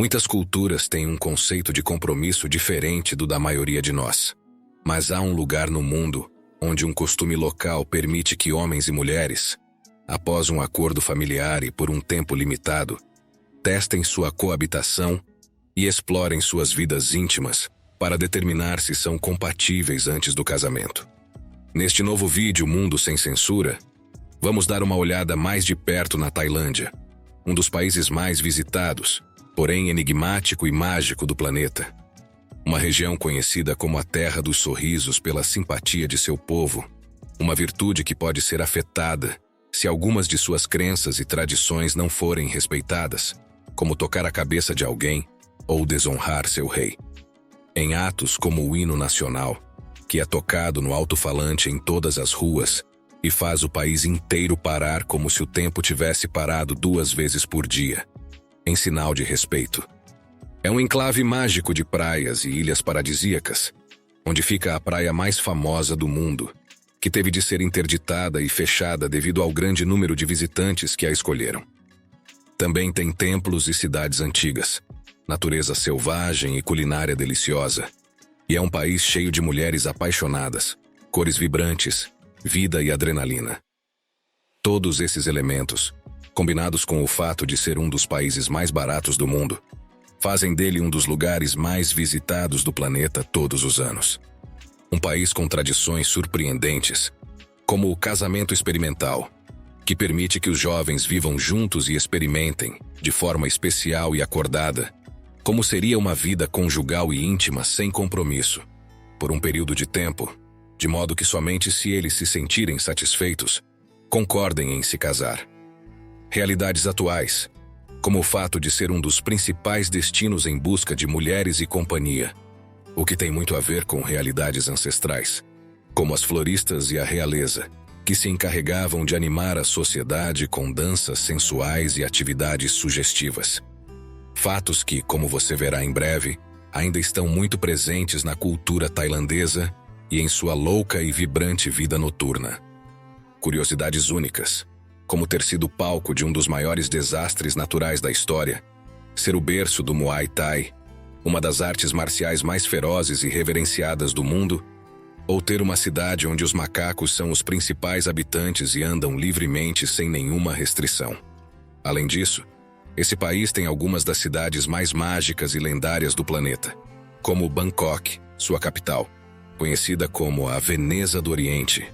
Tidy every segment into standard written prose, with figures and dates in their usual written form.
Muitas culturas têm um conceito de compromisso diferente do da maioria de nós. Mas há um lugar no mundo onde um costume local permite que homens e mulheres, após um acordo familiar e por um tempo limitado, testem sua coabitação e explorem suas vidas íntimas para determinar se são compatíveis antes do casamento. Neste novo vídeo Mundo Sem Censura, vamos dar uma olhada mais de perto na Tailândia, um dos países mais visitados, porém enigmático e mágico do planeta. Uma região conhecida como a Terra dos Sorrisos pela simpatia de seu povo, uma virtude que pode ser afetada se algumas de suas crenças e tradições não forem respeitadas, como tocar a cabeça de alguém ou desonrar seu rei. Em atos como o hino nacional, que é tocado no alto-falante em todas as ruas e faz o país inteiro parar como se o tempo tivesse parado 2 vezes por dia, em sinal de respeito. É um enclave mágico de praias e ilhas paradisíacas, onde fica a praia mais famosa do mundo, que teve de ser interditada e fechada devido ao grande número de visitantes que a escolheram. Também tem templos e cidades antigas, natureza selvagem e culinária deliciosa, e é um país cheio de mulheres apaixonadas, cores vibrantes, vida e adrenalina. Todos esses elementos, combinados com o fato de ser um dos países mais baratos do mundo, fazem dele um dos lugares mais visitados do planeta todos os anos. Um país com tradições surpreendentes, como o casamento experimental, que permite que os jovens vivam juntos e experimentem, de forma especial e acordada, como seria uma vida conjugal e íntima sem compromisso, por um período de tempo, de modo que somente se eles se sentirem satisfeitos, concordem em se casar. Realidades atuais, como o fato de ser um dos principais destinos em busca de mulheres e companhia, o que tem muito a ver com realidades ancestrais, como as floristas e a realeza, que se encarregavam de animar a sociedade com danças sensuais e atividades sugestivas. Fatos que, como você verá em breve, ainda estão muito presentes na cultura tailandesa e em sua louca e vibrante vida noturna. Curiosidades únicas, como ter sido palco de um dos maiores desastres naturais da história, ser o berço do Muay Thai, uma das artes marciais mais ferozes e reverenciadas do mundo, ou ter uma cidade onde os macacos são os principais habitantes e andam livremente sem nenhuma restrição. Além disso, esse país tem algumas das cidades mais mágicas e lendárias do planeta, como Bangkok, sua capital, conhecida como a Veneza do Oriente,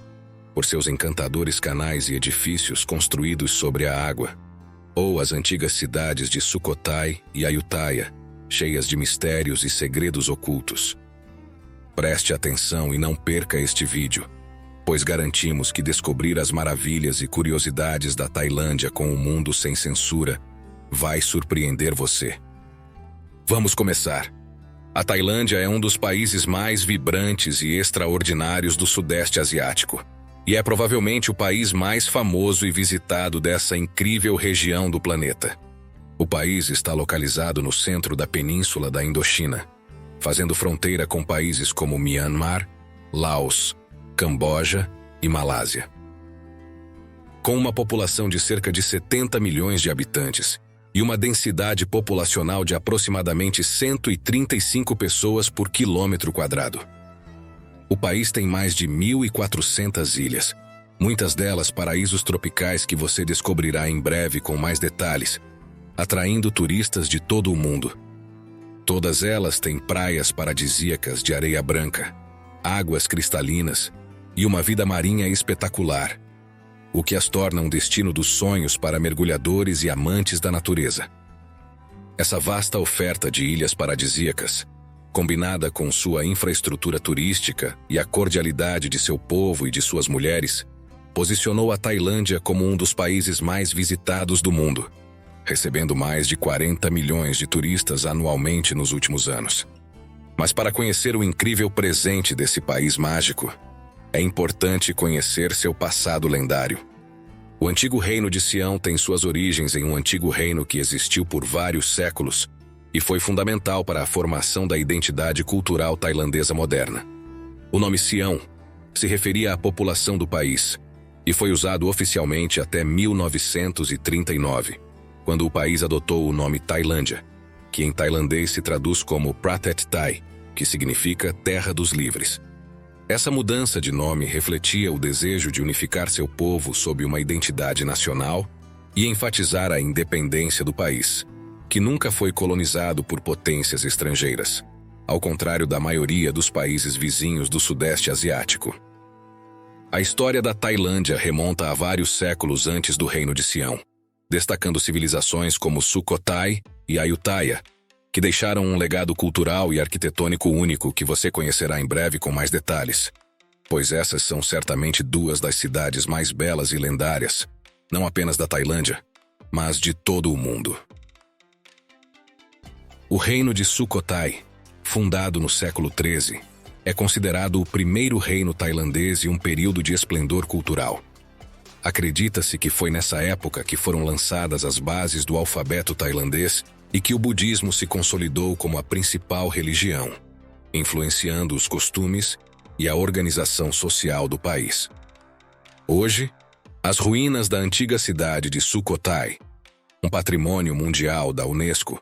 por seus encantadores canais e edifícios construídos sobre a água, ou as antigas cidades de Sukhothai e Ayutthaya, cheias de mistérios e segredos ocultos. Preste atenção e não perca este vídeo, pois garantimos que descobrir as maravilhas e curiosidades da Tailândia com o Mundo Sem Censura vai surpreender você. Vamos começar. A Tailândia é um dos países mais vibrantes e extraordinários do Sudeste Asiático, e é provavelmente o país mais famoso e visitado dessa incrível região do planeta. O país está localizado no centro da península da Indochina, fazendo fronteira com países como Myanmar, Laos, Camboja e Malásia. Com uma população de cerca de 70 milhões de habitantes e uma densidade populacional de aproximadamente 135 pessoas por quilômetro quadrado. O país tem mais de 1.400 ilhas, muitas delas paraísos tropicais que você descobrirá em breve com mais detalhes, atraindo turistas de todo o mundo. Todas elas têm praias paradisíacas de areia branca, águas cristalinas e uma vida marinha espetacular, o que as torna um destino dos sonhos para mergulhadores e amantes da natureza. Essa vasta oferta de ilhas paradisíacas, combinada com sua infraestrutura turística e a cordialidade de seu povo e de suas mulheres, posicionou a Tailândia como um dos países mais visitados do mundo, recebendo mais de 40 milhões de turistas anualmente nos últimos anos. Mas para conhecer o incrível presente desse país mágico, é importante conhecer seu passado lendário. O antigo reino de Sião tem suas origens em um antigo reino que existiu por vários séculos e foi fundamental para a formação da identidade cultural tailandesa moderna. O nome Sião se referia à população do país e foi usado oficialmente até 1939, quando o país adotou o nome Tailândia, que em tailandês se traduz como Pratet Thai, que significa Terra dos Livres. Essa mudança de nome refletia o desejo de unificar seu povo sob uma identidade nacional e enfatizar a independência do país, que nunca foi colonizado por potências estrangeiras, ao contrário da maioria dos países vizinhos do Sudeste Asiático. A história da Tailândia remonta a vários séculos antes do Reino de Sião, destacando civilizações como Sukhothai e Ayutthaya, que deixaram um legado cultural e arquitetônico único que você conhecerá em breve com mais detalhes, pois essas são certamente duas das cidades mais belas e lendárias, não apenas da Tailândia, mas de todo o mundo. O Reino de Sukhothai, fundado no século XIII, é considerado o primeiro reino tailandês e um período de esplendor cultural. Acredita-se que foi nessa época que foram lançadas as bases do alfabeto tailandês e que o budismo se consolidou como a principal religião, influenciando os costumes e a organização social do país. Hoje, as ruínas da antiga cidade de Sukhothai, um patrimônio mundial da Unesco,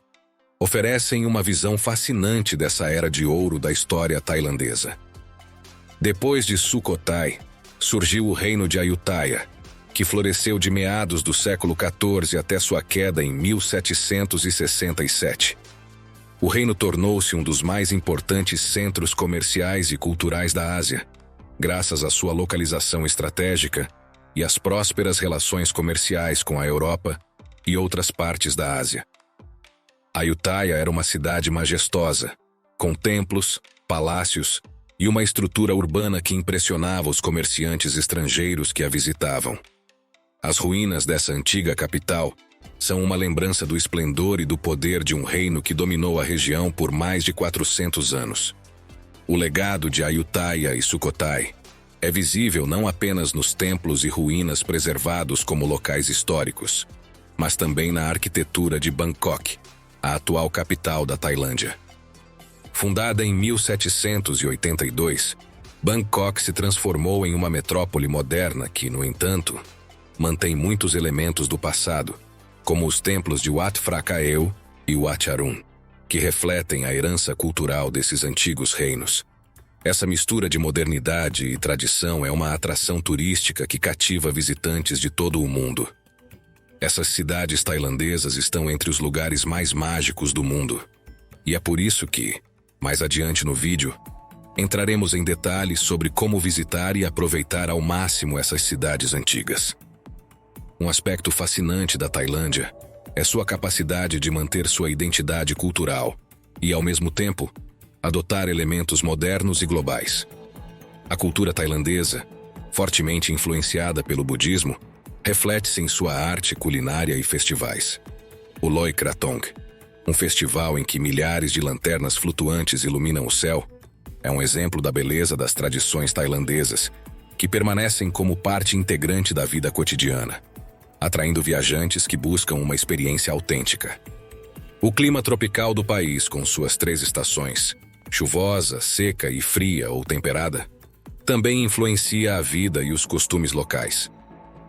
oferecem uma visão fascinante dessa era de ouro da história tailandesa. Depois de Sukhothai, surgiu o reino de Ayutthaya, que floresceu de meados do século XIV até sua queda em 1767. O reino tornou-se um dos mais importantes centros comerciais e culturais da Ásia, graças à sua localização estratégica e às prósperas relações comerciais com a Europa e outras partes da Ásia. Ayutthaya era uma cidade majestosa, com templos, palácios e uma estrutura urbana que impressionava os comerciantes estrangeiros que a visitavam. As ruínas dessa antiga capital são uma lembrança do esplendor e do poder de um reino que dominou a região por mais de 400 anos. O legado de Ayutthaya e Sukhothai é visível não apenas nos templos e ruínas preservados como locais históricos, mas também na arquitetura de Bangkok, a atual capital da Tailândia. Fundada em 1782, Bangkok se transformou em uma metrópole moderna que, no entanto, mantém muitos elementos do passado, como os templos de Wat Phra Kaew e Wat Arun, que refletem a herança cultural desses antigos reinos. Essa mistura de modernidade e tradição é uma atração turística que cativa visitantes de todo o mundo. Essas cidades tailandesas estão entre os lugares mais mágicos do mundo, e é por isso que, mais adiante no vídeo, entraremos em detalhes sobre como visitar e aproveitar ao máximo essas cidades antigas. Um aspecto fascinante da Tailândia é sua capacidade de manter sua identidade cultural e, ao mesmo tempo, adotar elementos modernos e globais. A cultura tailandesa, fortemente influenciada pelo budismo, reflete-se em sua arte, culinária e festivais. O Loi Krathong, um festival em que milhares de lanternas flutuantes iluminam o céu, é um exemplo da beleza das tradições tailandesas, que permanecem como parte integrante da vida cotidiana, atraindo viajantes que buscam uma experiência autêntica. O clima tropical do país, com suas 3 estações, chuvosa, seca e fria ou temperada, também influencia a vida e os costumes locais.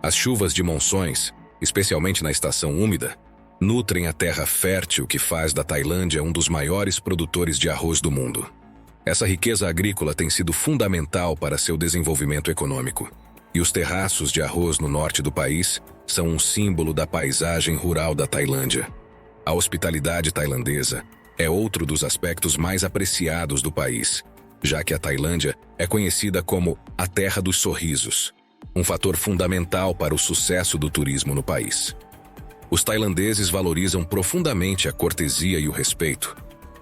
As chuvas de monções, especialmente na estação úmida, nutrem a terra fértil que faz da Tailândia um dos maiores produtores de arroz do mundo. Essa riqueza agrícola tem sido fundamental para seu desenvolvimento econômico, e os terraços de arroz no norte do país são um símbolo da paisagem rural da Tailândia. A hospitalidade tailandesa é outro dos aspectos mais apreciados do país, já que a Tailândia é conhecida como a Terra dos Sorrisos, um fator fundamental para o sucesso do turismo no país. Os tailandeses valorizam profundamente a cortesia e o respeito,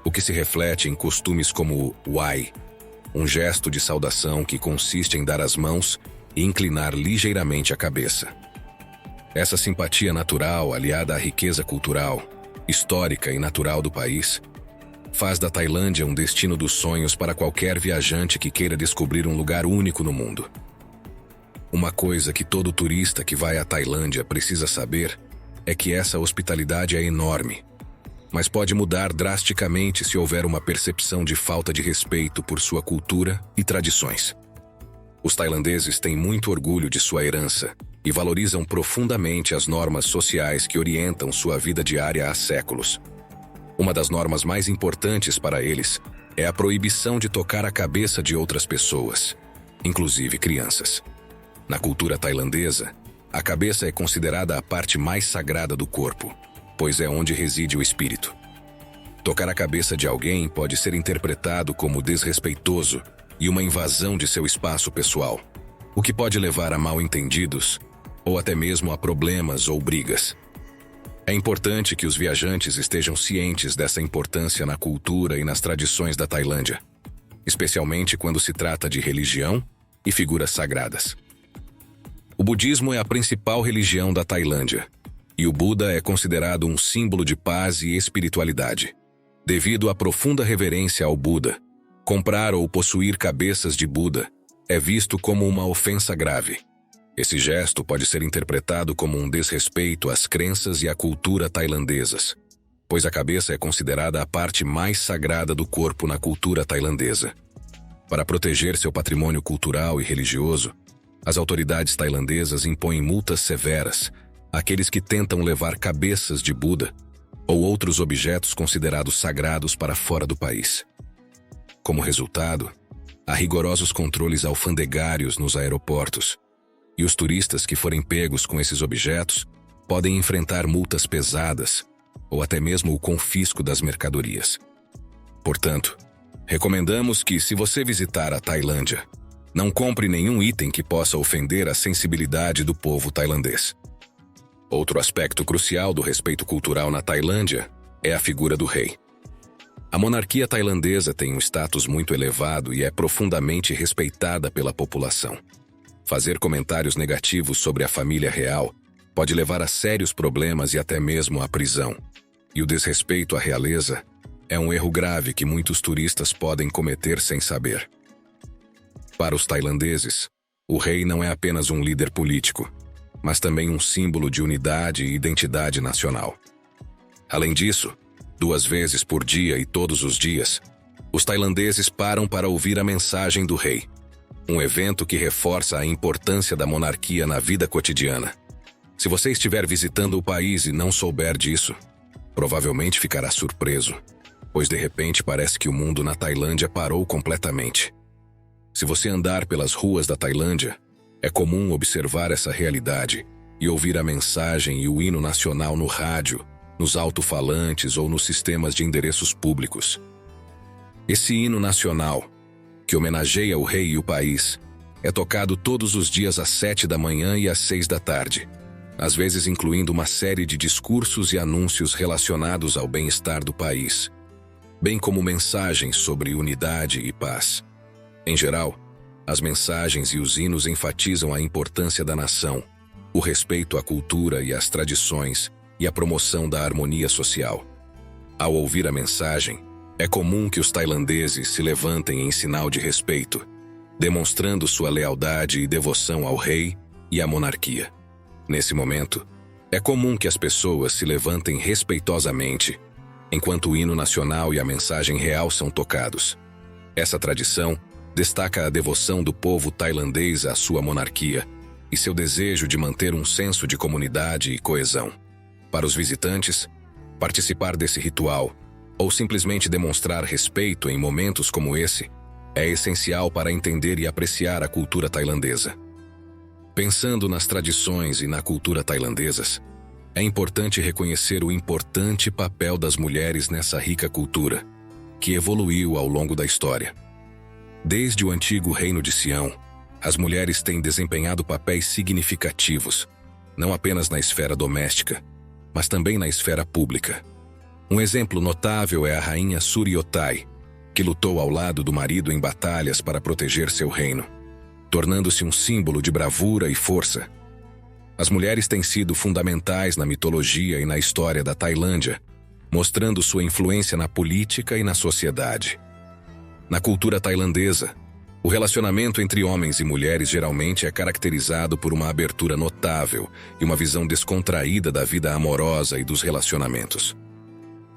o que se reflete em costumes como o Wai, um gesto de saudação que consiste em dar as mãos e inclinar ligeiramente a cabeça. Essa simpatia natural, aliada à riqueza cultural, histórica e natural do país, faz da Tailândia um destino dos sonhos para qualquer viajante que queira descobrir um lugar único no mundo. Uma coisa que todo turista que vai à Tailândia precisa saber é que essa hospitalidade é enorme, mas pode mudar drasticamente se houver uma percepção de falta de respeito por sua cultura e tradições. Os tailandeses têm muito orgulho de sua herança e valorizam profundamente as normas sociais que orientam sua vida diária há séculos. Uma das normas mais importantes para eles é a proibição de tocar a cabeça de outras pessoas, inclusive crianças. Na cultura tailandesa, a cabeça é considerada a parte mais sagrada do corpo, pois é onde reside o espírito. Tocar a cabeça de alguém pode ser interpretado como desrespeitoso e uma invasão de seu espaço pessoal, o que pode levar a mal-entendidos ou até mesmo a problemas ou brigas. É importante que os viajantes estejam cientes dessa importância na cultura e nas tradições da Tailândia, especialmente quando se trata de religião e figuras sagradas. O budismo é a principal religião da Tailândia, e o Buda é considerado um símbolo de paz e espiritualidade. Devido à profunda reverência ao Buda, comprar ou possuir cabeças de Buda é visto como uma ofensa grave. Esse gesto pode ser interpretado como um desrespeito às crenças e à cultura tailandesas, pois a cabeça é considerada a parte mais sagrada do corpo na cultura tailandesa. Para proteger seu patrimônio cultural e religioso, as autoridades tailandesas impõem multas severas àqueles que tentam levar cabeças de Buda ou outros objetos considerados sagrados para fora do país. Como resultado, há rigorosos controles alfandegários nos aeroportos, e os turistas que forem pegos com esses objetos podem enfrentar multas pesadas ou até mesmo o confisco das mercadorias. Portanto, recomendamos que, se você visitar a Tailândia, não compre nenhum item que possa ofender a sensibilidade do povo tailandês. Outro aspecto crucial do respeito cultural na Tailândia é a figura do rei. A monarquia tailandesa tem um status muito elevado e é profundamente respeitada pela população. Fazer comentários negativos sobre a família real pode levar a sérios problemas e até mesmo à prisão. E o desrespeito à realeza é um erro grave que muitos turistas podem cometer sem saber. Para os tailandeses, o rei não é apenas um líder político, mas também um símbolo de unidade e identidade nacional. Além disso, 2 vezes por dia e todos os dias, os tailandeses param para ouvir a mensagem do rei, um evento que reforça a importância da monarquia na vida cotidiana. Se você estiver visitando o país e não souber disso, provavelmente ficará surpreso, pois de repente parece que o mundo na Tailândia parou completamente. Se você andar pelas ruas da Tailândia, é comum observar essa realidade e ouvir a mensagem e o hino nacional no rádio, nos alto-falantes ou nos sistemas de endereços públicos. Esse hino nacional, que homenageia o rei e o país, é tocado todos os dias às 7 da manhã e às 6 da tarde, às vezes incluindo uma série de discursos e anúncios relacionados ao bem-estar do país, bem como mensagens sobre unidade e paz. Em geral, as mensagens e os hinos enfatizam a importância da nação, o respeito à cultura e às tradições e a promoção da harmonia social. Ao ouvir a mensagem, é comum que os tailandeses se levantem em sinal de respeito, demonstrando sua lealdade e devoção ao rei e à monarquia. Nesse momento, é comum que as pessoas se levantem respeitosamente, enquanto o hino nacional e a mensagem real são tocados. Essa tradição destaca a devoção do povo tailandês à sua monarquia e seu desejo de manter um senso de comunidade e coesão. Para os visitantes, participar desse ritual, ou simplesmente demonstrar respeito em momentos como esse, é essencial para entender e apreciar a cultura tailandesa. Pensando nas tradições e na cultura tailandesas, é importante reconhecer o importante papel das mulheres nessa rica cultura, que evoluiu ao longo da história. Desde o antigo Reino de Sião, as mulheres têm desempenhado papéis significativos, não apenas na esfera doméstica, mas também na esfera pública. Um exemplo notável é a rainha Suryotai, que lutou ao lado do marido em batalhas para proteger seu reino, tornando-se um símbolo de bravura e força. As mulheres têm sido fundamentais na mitologia e na história da Tailândia, mostrando sua influência na política e na sociedade. Na cultura tailandesa, o relacionamento entre homens e mulheres geralmente é caracterizado por uma abertura notável e uma visão descontraída da vida amorosa e dos relacionamentos.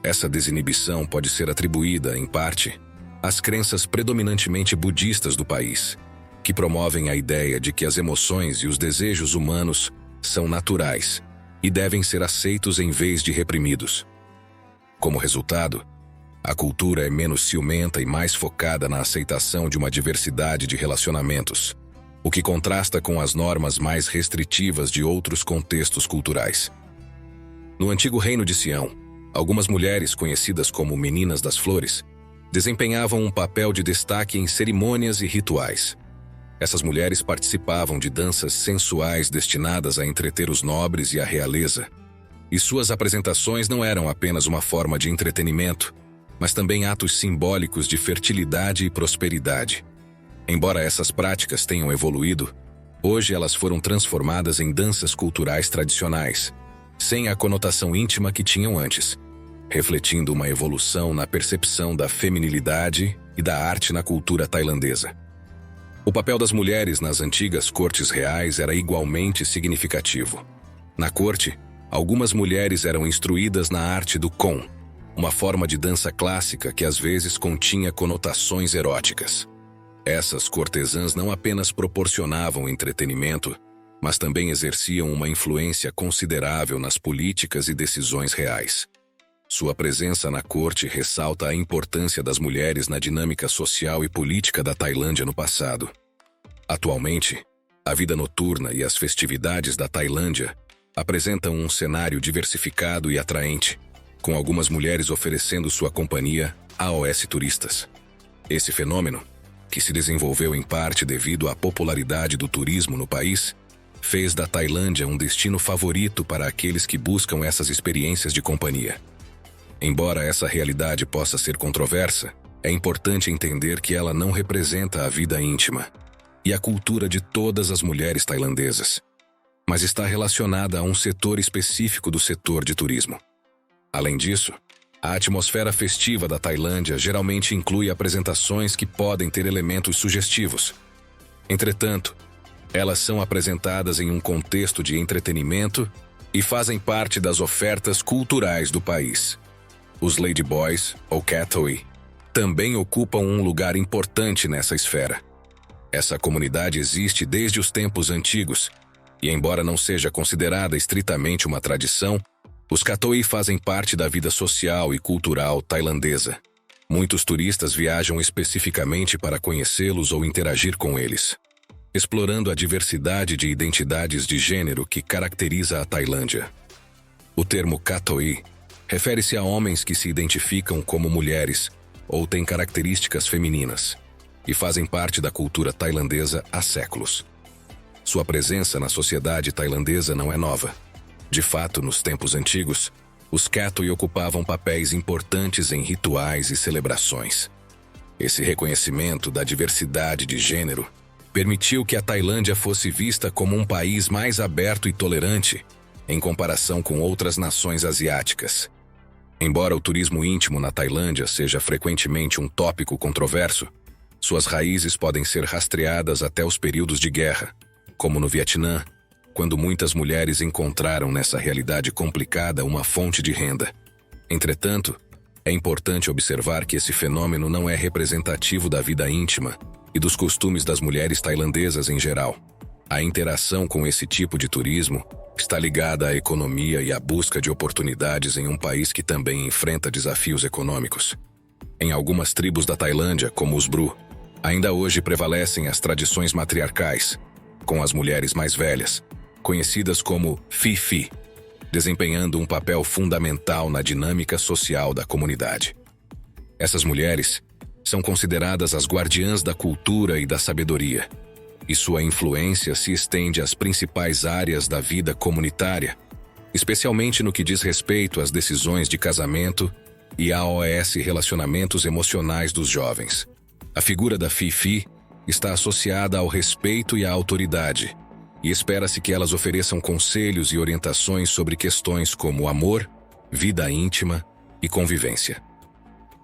Essa desinibição pode ser atribuída, em parte, às crenças predominantemente budistas do país, que promovem a ideia de que as emoções e os desejos humanos são naturais e devem ser aceitos em vez de reprimidos. Como resultado, a cultura é menos ciumenta e mais focada na aceitação de uma diversidade de relacionamentos, o que contrasta com as normas mais restritivas de outros contextos culturais. No antigo reino de Sião, algumas mulheres, conhecidas como Meninas das Flores, desempenhavam um papel de destaque em cerimônias e rituais. Essas mulheres participavam de danças sensuais destinadas a entreter os nobres e a realeza, e suas apresentações não eram apenas uma forma de entretenimento, mas também atos simbólicos de fertilidade e prosperidade. Embora essas práticas tenham evoluído, hoje elas foram transformadas em danças culturais tradicionais, sem a conotação íntima que tinham antes, refletindo uma evolução na percepção da feminilidade e da arte na cultura tailandesa. O papel das mulheres nas antigas cortes reais era igualmente significativo. Na corte, algumas mulheres eram instruídas na arte do Kon, uma forma de dança clássica que às vezes continha conotações eróticas. Essas cortesãs não apenas proporcionavam entretenimento, mas também exerciam uma influência considerável nas políticas e decisões reais. Sua presença na corte ressalta a importância das mulheres na dinâmica social e política da Tailândia no passado. Atualmente, a vida noturna e as festividades da Tailândia apresentam um cenário diversificado e atraente, com algumas mulheres oferecendo sua companhia aos turistas. Esse fenômeno, que se desenvolveu em parte devido à popularidade do turismo no país, fez da Tailândia um destino favorito para aqueles que buscam essas experiências de companhia. Embora essa realidade possa ser controversa, é importante entender que ela não representa a vida íntima e a cultura de todas as mulheres tailandesas, mas está relacionada a um setor específico do setor de turismo. Além disso, a atmosfera festiva da Tailândia geralmente inclui apresentações que podem ter elementos sugestivos. Entretanto, elas são apresentadas em um contexto de entretenimento e fazem parte das ofertas culturais do país. Os ladyboys, ou Kathoey, também ocupam um lugar importante nessa esfera. Essa comunidade existe desde os tempos antigos, e embora não seja considerada estritamente uma tradição, os Kathoey fazem parte da vida social e cultural tailandesa. Muitos turistas viajam especificamente para conhecê-los ou interagir com eles, explorando a diversidade de identidades de gênero que caracteriza a Tailândia. O termo Kathoey refere-se a homens que se identificam como mulheres ou têm características femininas e fazem parte da cultura tailandesa há séculos. Sua presença na sociedade tailandesa não é nova. De fato, nos tempos antigos, os Kathoey ocupavam papéis importantes em rituais e celebrações. Esse reconhecimento da diversidade de gênero permitiu que a Tailândia fosse vista como um país mais aberto e tolerante em comparação com outras nações asiáticas. Embora o turismo íntimo na Tailândia seja frequentemente um tópico controverso, suas raízes podem ser rastreadas até os períodos de guerra, como no Vietnã, quando muitas mulheres encontraram nessa realidade complicada uma fonte de renda. Entretanto, é importante observar que esse fenômeno não é representativo da vida íntima e dos costumes das mulheres tailandesas em geral. A interação com esse tipo de turismo está ligada à economia e à busca de oportunidades em um país que também enfrenta desafios econômicos. Em algumas tribos da Tailândia, como os Bru, ainda hoje prevalecem as tradições matriarcais, com as mulheres mais velhas, conhecidas como Phi Phi, desempenhando um papel fundamental na dinâmica social da comunidade. Essas mulheres são consideradas as guardiãs da cultura e da sabedoria, e sua influência se estende às principais áreas da vida comunitária, especialmente no que diz respeito às decisões de casamento e aos relacionamentos emocionais dos jovens. A figura da Phi Phi está associada ao respeito e à autoridade, e espera-se que elas ofereçam conselhos e orientações sobre questões como amor, vida íntima e convivência.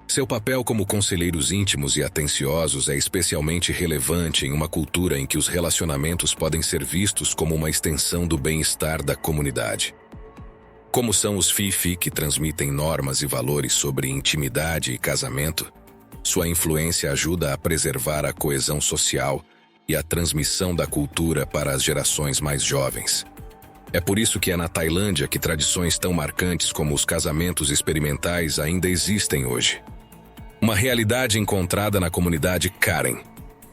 Seu papel como conselheiros íntimos e atenciosos é especialmente relevante em uma cultura em que os relacionamentos podem ser vistos como uma extensão do bem-estar da comunidade. Como são os Phi Phi que transmitem normas e valores sobre intimidade e casamento, sua influência ajuda a preservar a coesão social e a transmissão da cultura para as gerações mais jovens. É por isso que é na Tailândia que tradições tão marcantes como os casamentos experimentais ainda existem hoje. Uma realidade encontrada na comunidade Karen,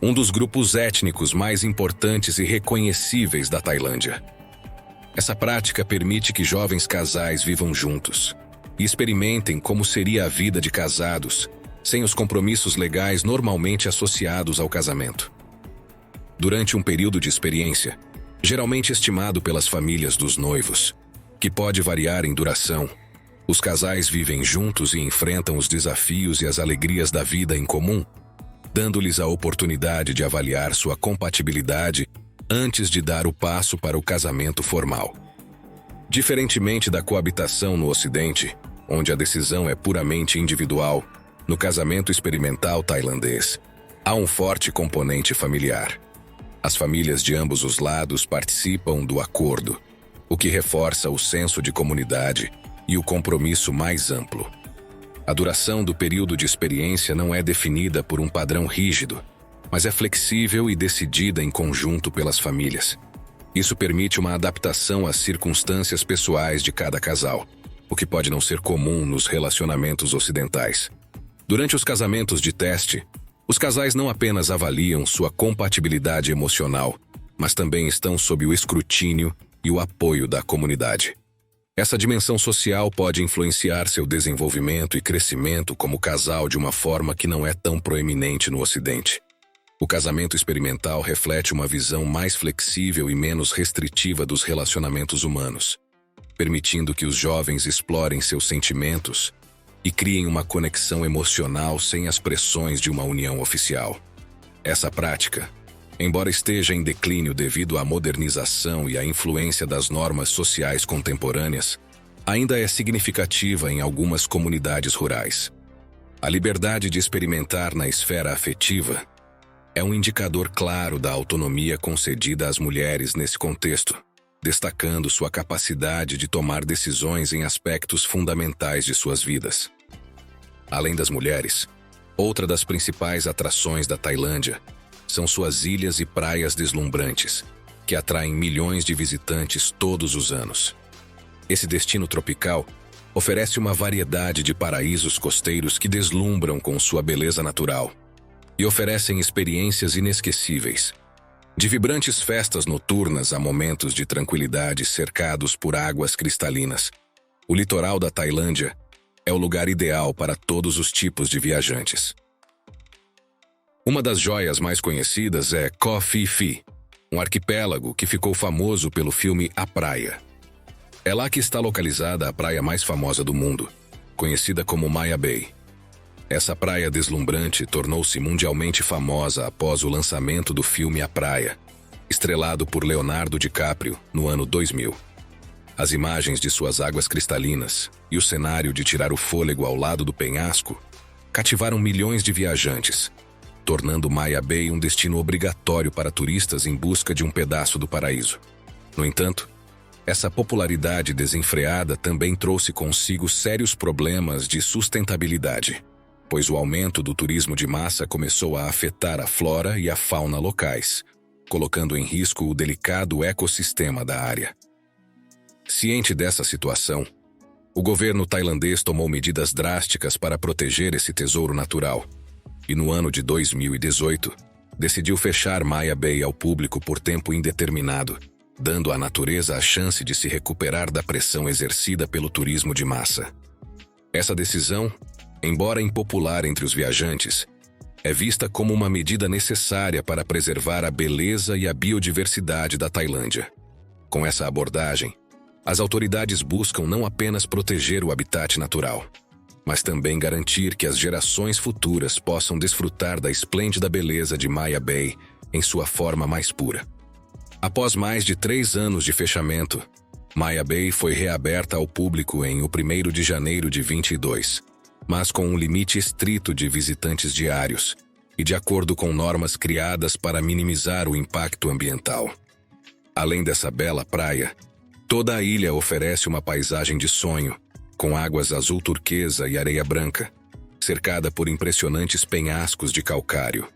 um dos grupos étnicos mais importantes e reconhecíveis da Tailândia. Essa prática permite que jovens casais vivam juntos e experimentem como seria a vida de casados, sem os compromissos legais normalmente associados ao casamento. Durante um período de experiência, geralmente estimado pelas famílias dos noivos, que pode variar em duração, os casais vivem juntos e enfrentam os desafios e as alegrias da vida em comum, dando-lhes a oportunidade de avaliar sua compatibilidade antes de dar o passo para o casamento formal. Diferentemente da coabitação no Ocidente, onde a decisão é puramente individual, no casamento experimental tailandês, há um forte componente familiar. As famílias de ambos os lados participam do acordo, o que reforça o senso de comunidade e o compromisso mais amplo. A duração do período de experiência não é definida por um padrão rígido, mas é flexível e decidida em conjunto pelas famílias. Isso permite uma adaptação às circunstâncias pessoais de cada casal, o que pode não ser comum nos relacionamentos ocidentais. Durante os casamentos de teste, os casais não apenas avaliam sua compatibilidade emocional, mas também estão sob o escrutínio e o apoio da comunidade. Essa dimensão social pode influenciar seu desenvolvimento e crescimento como casal de uma forma que não é tão proeminente no Ocidente. O casamento experimental reflete uma visão mais flexível e menos restritiva dos relacionamentos humanos, permitindo que os jovens explorem seus sentimentos e criem uma conexão emocional sem as pressões de uma união oficial. Essa prática, embora esteja em declínio devido à modernização e à influência das normas sociais contemporâneas, ainda é significativa em algumas comunidades rurais. A liberdade de experimentar na esfera afetiva é um indicador claro da autonomia concedida às mulheres nesse contexto, destacando sua capacidade de tomar decisões em aspectos fundamentais de suas vidas. Além das mulheres, outra das principais atrações da Tailândia são suas ilhas e praias deslumbrantes, que atraem milhões de visitantes todos os anos. Esse destino tropical oferece uma variedade de paraísos costeiros que deslumbram com sua beleza natural e oferecem experiências inesquecíveis. De vibrantes festas noturnas a momentos de tranquilidade cercados por águas cristalinas, o litoral da Tailândia é o lugar ideal para todos os tipos de viajantes. Uma das joias mais conhecidas é Koh Phi Phi, um arquipélago que ficou famoso pelo filme A Praia. É lá que está localizada a praia mais famosa do mundo, conhecida como Maya Bay. Essa praia deslumbrante tornou-se mundialmente famosa após o lançamento do filme A Praia, estrelado por Leonardo DiCaprio no ano 2000. As imagens de suas águas cristalinas e o cenário de tirar o fôlego ao lado do penhasco cativaram milhões de viajantes, tornando Maya Bay um destino obrigatório para turistas em busca de um pedaço do paraíso. No entanto, essa popularidade desenfreada também trouxe consigo sérios problemas de sustentabilidade, pois o aumento do turismo de massa começou a afetar a flora e a fauna locais, colocando em risco o delicado ecossistema da área. Ciente dessa situação, o governo tailandês tomou medidas drásticas para proteger esse tesouro natural, e no ano de 2018, decidiu fechar Maya Bay ao público por tempo indeterminado, dando à natureza a chance de se recuperar da pressão exercida pelo turismo de massa. Essa decisão, embora impopular entre os viajantes, é vista como uma medida necessária para preservar a beleza e a biodiversidade da Tailândia. Com essa abordagem, as autoridades buscam não apenas proteger o habitat natural, mas também garantir que as gerações futuras possam desfrutar da esplêndida beleza de Maya Bay em sua forma mais pura. Após mais de 3 anos de fechamento, Maya Bay foi reaberta ao público em 1º de janeiro de 2022, mas com um limite estrito de visitantes diários e de acordo com normas criadas para minimizar o impacto ambiental. Além dessa bela praia, toda a ilha oferece uma paisagem de sonho, com águas azul turquesa e areia branca, cercada por impressionantes penhascos de calcário.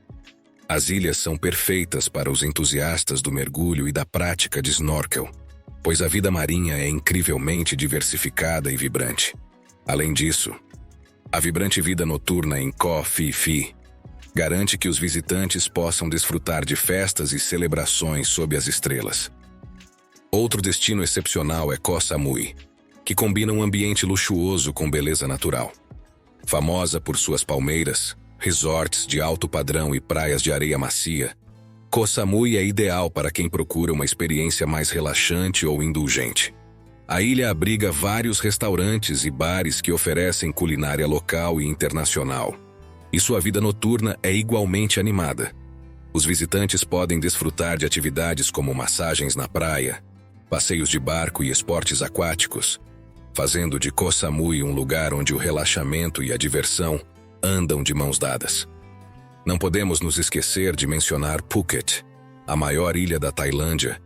As ilhas são perfeitas para os entusiastas do mergulho e da prática de snorkel, pois a vida marinha é incrivelmente diversificada e vibrante. Além disso, a vibrante vida noturna em Koh Phi Phi garante que os visitantes possam desfrutar de festas e celebrações sob as estrelas. Outro destino excepcional é Koh Samui, que combina um ambiente luxuoso com beleza natural. Famosa por suas palmeiras, resorts de alto padrão e praias de areia macia, Koh Samui é ideal para quem procura uma experiência mais relaxante ou indulgente. A ilha abriga vários restaurantes e bares que oferecem culinária local e internacional, e sua vida noturna é igualmente animada. Os visitantes podem desfrutar de atividades como massagens na praia, passeios de barco e esportes aquáticos, fazendo de Koh Samui um lugar onde o relaxamento e a diversão andam de mãos dadas. Não podemos nos esquecer de mencionar Phuket, a maior ilha da Tailândia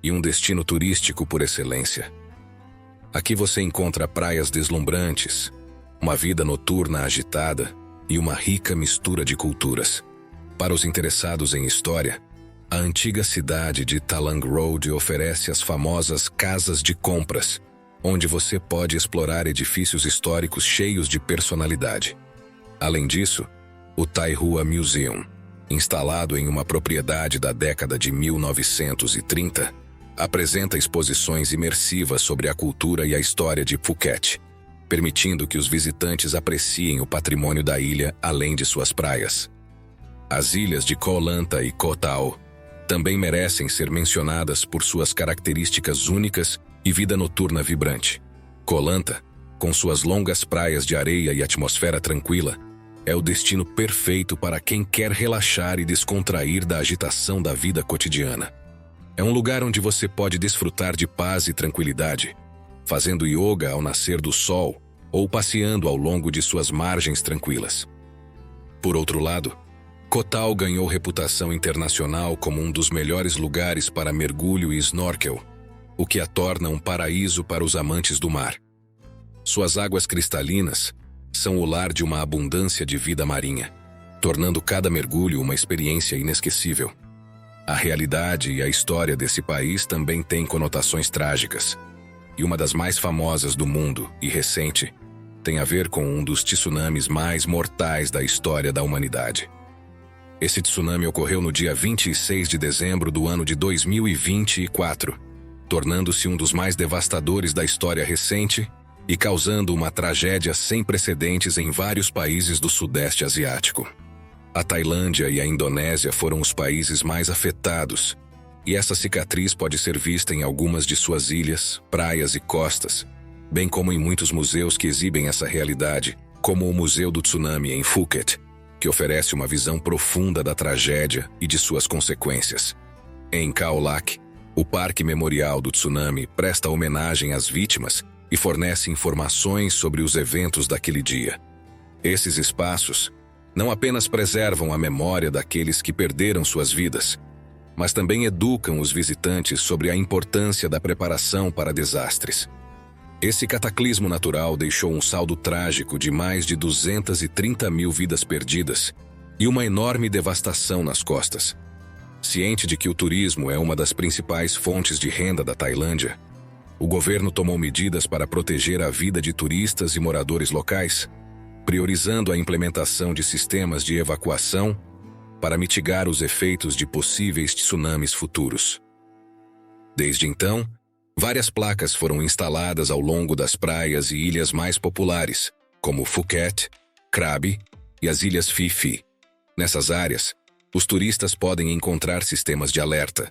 e um destino turístico por excelência. Aqui você encontra praias deslumbrantes, uma vida noturna agitada e uma rica mistura de culturas. Para os interessados em história, a antiga cidade de Talang Road oferece as famosas casas de compras, onde você pode explorar edifícios históricos cheios de personalidade. Além disso, o Tai Hua Museum, instalado em uma propriedade da década de 1930, apresenta exposições imersivas sobre a cultura e a história de Phuket, permitindo que os visitantes apreciem o patrimônio da ilha além de suas praias. As ilhas de Koh Lanta e Koh Tao também merecem ser mencionadas por suas características únicas e vida noturna vibrante. Koh Lanta, com suas longas praias de areia e atmosfera tranquila, é o destino perfeito para quem quer relaxar e descontrair da agitação da vida cotidiana. É um lugar onde você pode desfrutar de paz e tranquilidade, fazendo yoga ao nascer do sol ou passeando ao longo de suas margens tranquilas. Por outro lado, Koh Tao ganhou reputação internacional como um dos melhores lugares para mergulho e snorkel, o que a torna um paraíso para os amantes do mar. Suas águas cristalinas são o lar de uma abundância de vida marinha, tornando cada mergulho uma experiência inesquecível. A realidade e a história desse país também têm conotações trágicas, e uma das mais famosas do mundo e recente tem a ver com um dos tsunamis mais mortais da história da humanidade. Esse tsunami ocorreu no dia 26 de dezembro do ano de 2024, tornando-se um dos mais devastadores da história recente e causando uma tragédia sem precedentes em vários países do Sudeste Asiático. A Tailândia e a Indonésia foram os países mais afetados, e essa cicatriz pode ser vista em algumas de suas ilhas, praias e costas, bem como em muitos museus que exibem essa realidade, como o Museu do Tsunami em Phuket, que oferece uma visão profunda da tragédia e de suas consequências. Em Khao Lak, o Parque Memorial do Tsunami presta homenagem às vítimas e fornece informações sobre os eventos daquele dia. Esses espaços não apenas preservam a memória daqueles que perderam suas vidas, mas também educam os visitantes sobre a importância da preparação para desastres. Esse cataclismo natural deixou um saldo trágico de mais de 230 mil vidas perdidas e uma enorme devastação nas costas. Ciente de que o turismo é uma das principais fontes de renda da Tailândia, o governo tomou medidas para proteger a vida de turistas e moradores locais, priorizando a implementação de sistemas de evacuação para mitigar os efeitos de possíveis tsunamis futuros. Desde então, várias placas foram instaladas ao longo das praias e ilhas mais populares, como Phuket, Krabi e as Ilhas Phi Phi. Nessas áreas, os turistas podem encontrar sistemas de alerta,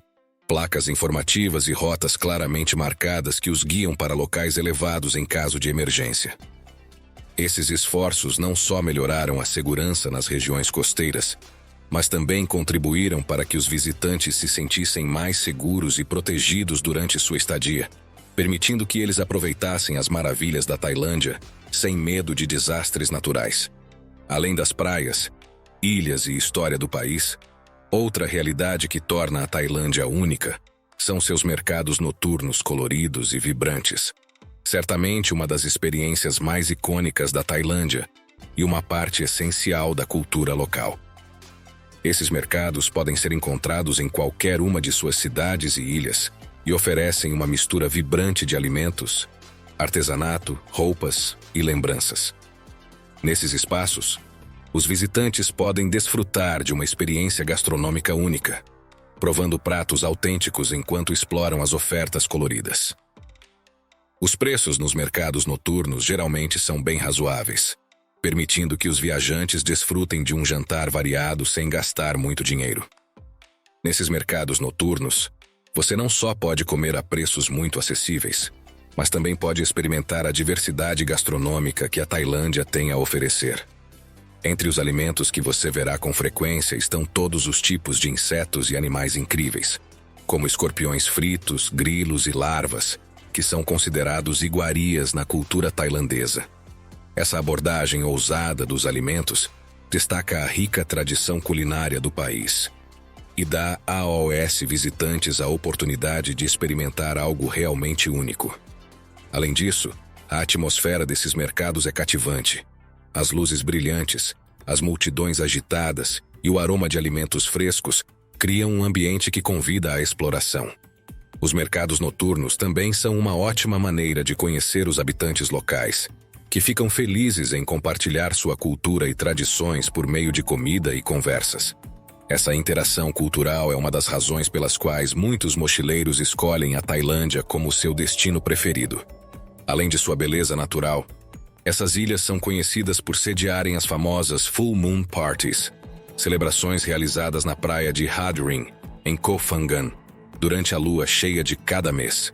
placas informativas e rotas claramente marcadas que os guiam para locais elevados em caso de emergência. Esses esforços não só melhoraram a segurança nas regiões costeiras, mas também contribuíram para que os visitantes se sentissem mais seguros e protegidos durante sua estadia, permitindo que eles aproveitassem as maravilhas da Tailândia sem medo de desastres naturais. Além das praias, ilhas e história do país, outra realidade que torna a Tailândia única são seus mercados noturnos coloridos e vibrantes. Certamente uma das experiências mais icônicas da Tailândia e uma parte essencial da cultura local. Esses mercados podem ser encontrados em qualquer uma de suas cidades e ilhas e oferecem uma mistura vibrante de alimentos, artesanato, roupas e lembranças. Nesses espaços, os visitantes podem desfrutar de uma experiência gastronômica única, provando pratos autênticos enquanto exploram as ofertas coloridas. Os preços nos mercados noturnos geralmente são bem razoáveis, permitindo que os viajantes desfrutem de um jantar variado sem gastar muito dinheiro. Nesses mercados noturnos, você não só pode comer a preços muito acessíveis, mas também pode experimentar a diversidade gastronômica que a Tailândia tem a oferecer. Entre os alimentos que você verá com frequência estão todos os tipos de insetos e animais incríveis, como escorpiões fritos, grilos e larvas, que são considerados iguarias na cultura tailandesa. Essa abordagem ousada dos alimentos destaca a rica tradição culinária do país e dá aos visitantes a oportunidade de experimentar algo realmente único. Além disso, a atmosfera desses mercados é cativante. As luzes brilhantes, as multidões agitadas e o aroma de alimentos frescos criam um ambiente que convida à exploração. Os mercados noturnos também são uma ótima maneira de conhecer os habitantes locais, que ficam felizes em compartilhar sua cultura e tradições por meio de comida e conversas. Essa interação cultural é uma das razões pelas quais muitos mochileiros escolhem a Tailândia como seu destino preferido. Além de sua beleza natural, essas ilhas são conhecidas por sediarem as famosas Full Moon Parties, celebrações realizadas na praia de Hadring, em Koh Phangan, durante a lua cheia de cada mês.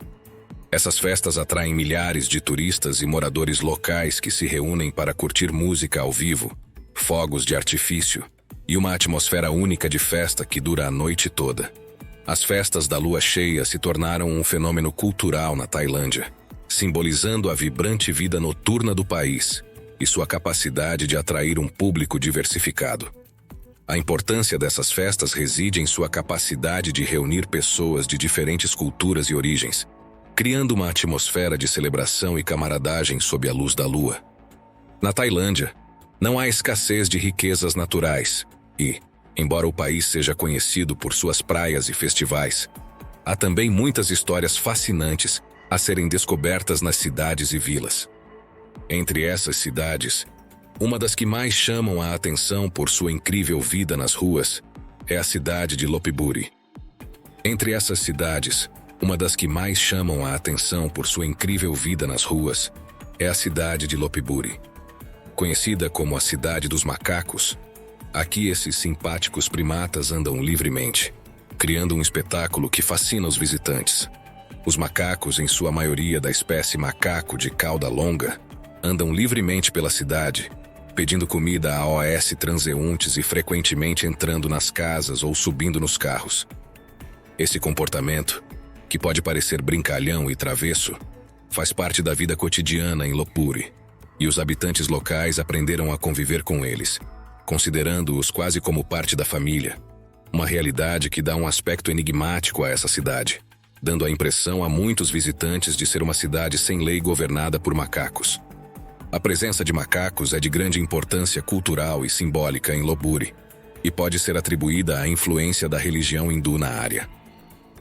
Essas festas atraem milhares de turistas e moradores locais que se reúnem para curtir música ao vivo, fogos de artifício e uma atmosfera única de festa que dura a noite toda. As festas da lua cheia se tornaram um fenômeno cultural na Tailândia, simbolizando a vibrante vida noturna do país e sua capacidade de atrair um público diversificado. A importância dessas festas reside em sua capacidade de reunir pessoas de diferentes culturas e origens, criando uma atmosfera de celebração e camaradagem sob a luz da lua. Na Tailândia, não há escassez de riquezas naturais e, embora o país seja conhecido por suas praias e festivais, há também muitas histórias fascinantes a serem descobertas nas cidades e vilas. Entre essas cidades, uma das que mais chamam a atenção por sua incrível vida nas ruas é a cidade de Lopburi. Entre essas cidades, uma das que mais chamam a atenção por sua incrível vida nas ruas é a cidade de Lopburi. Conhecida como a Cidade dos Macacos, aqui esses simpáticos primatas andam livremente, criando um espetáculo que fascina os visitantes. Os macacos, em sua maioria da espécie macaco de cauda longa, andam livremente pela cidade, pedindo comida aos transeuntes e frequentemente entrando nas casas ou subindo nos carros. Esse comportamento, que pode parecer brincalhão e travesso, faz parte da vida cotidiana em Lopburi, e os habitantes locais aprenderam a conviver com eles, considerando-os quase como parte da família, uma realidade que dá um aspecto enigmático a essa cidade, dando a impressão a muitos visitantes de ser uma cidade sem lei governada por macacos. A presença de macacos é de grande importância cultural e simbólica em Lopburi e pode ser atribuída à influência da religião hindu na área.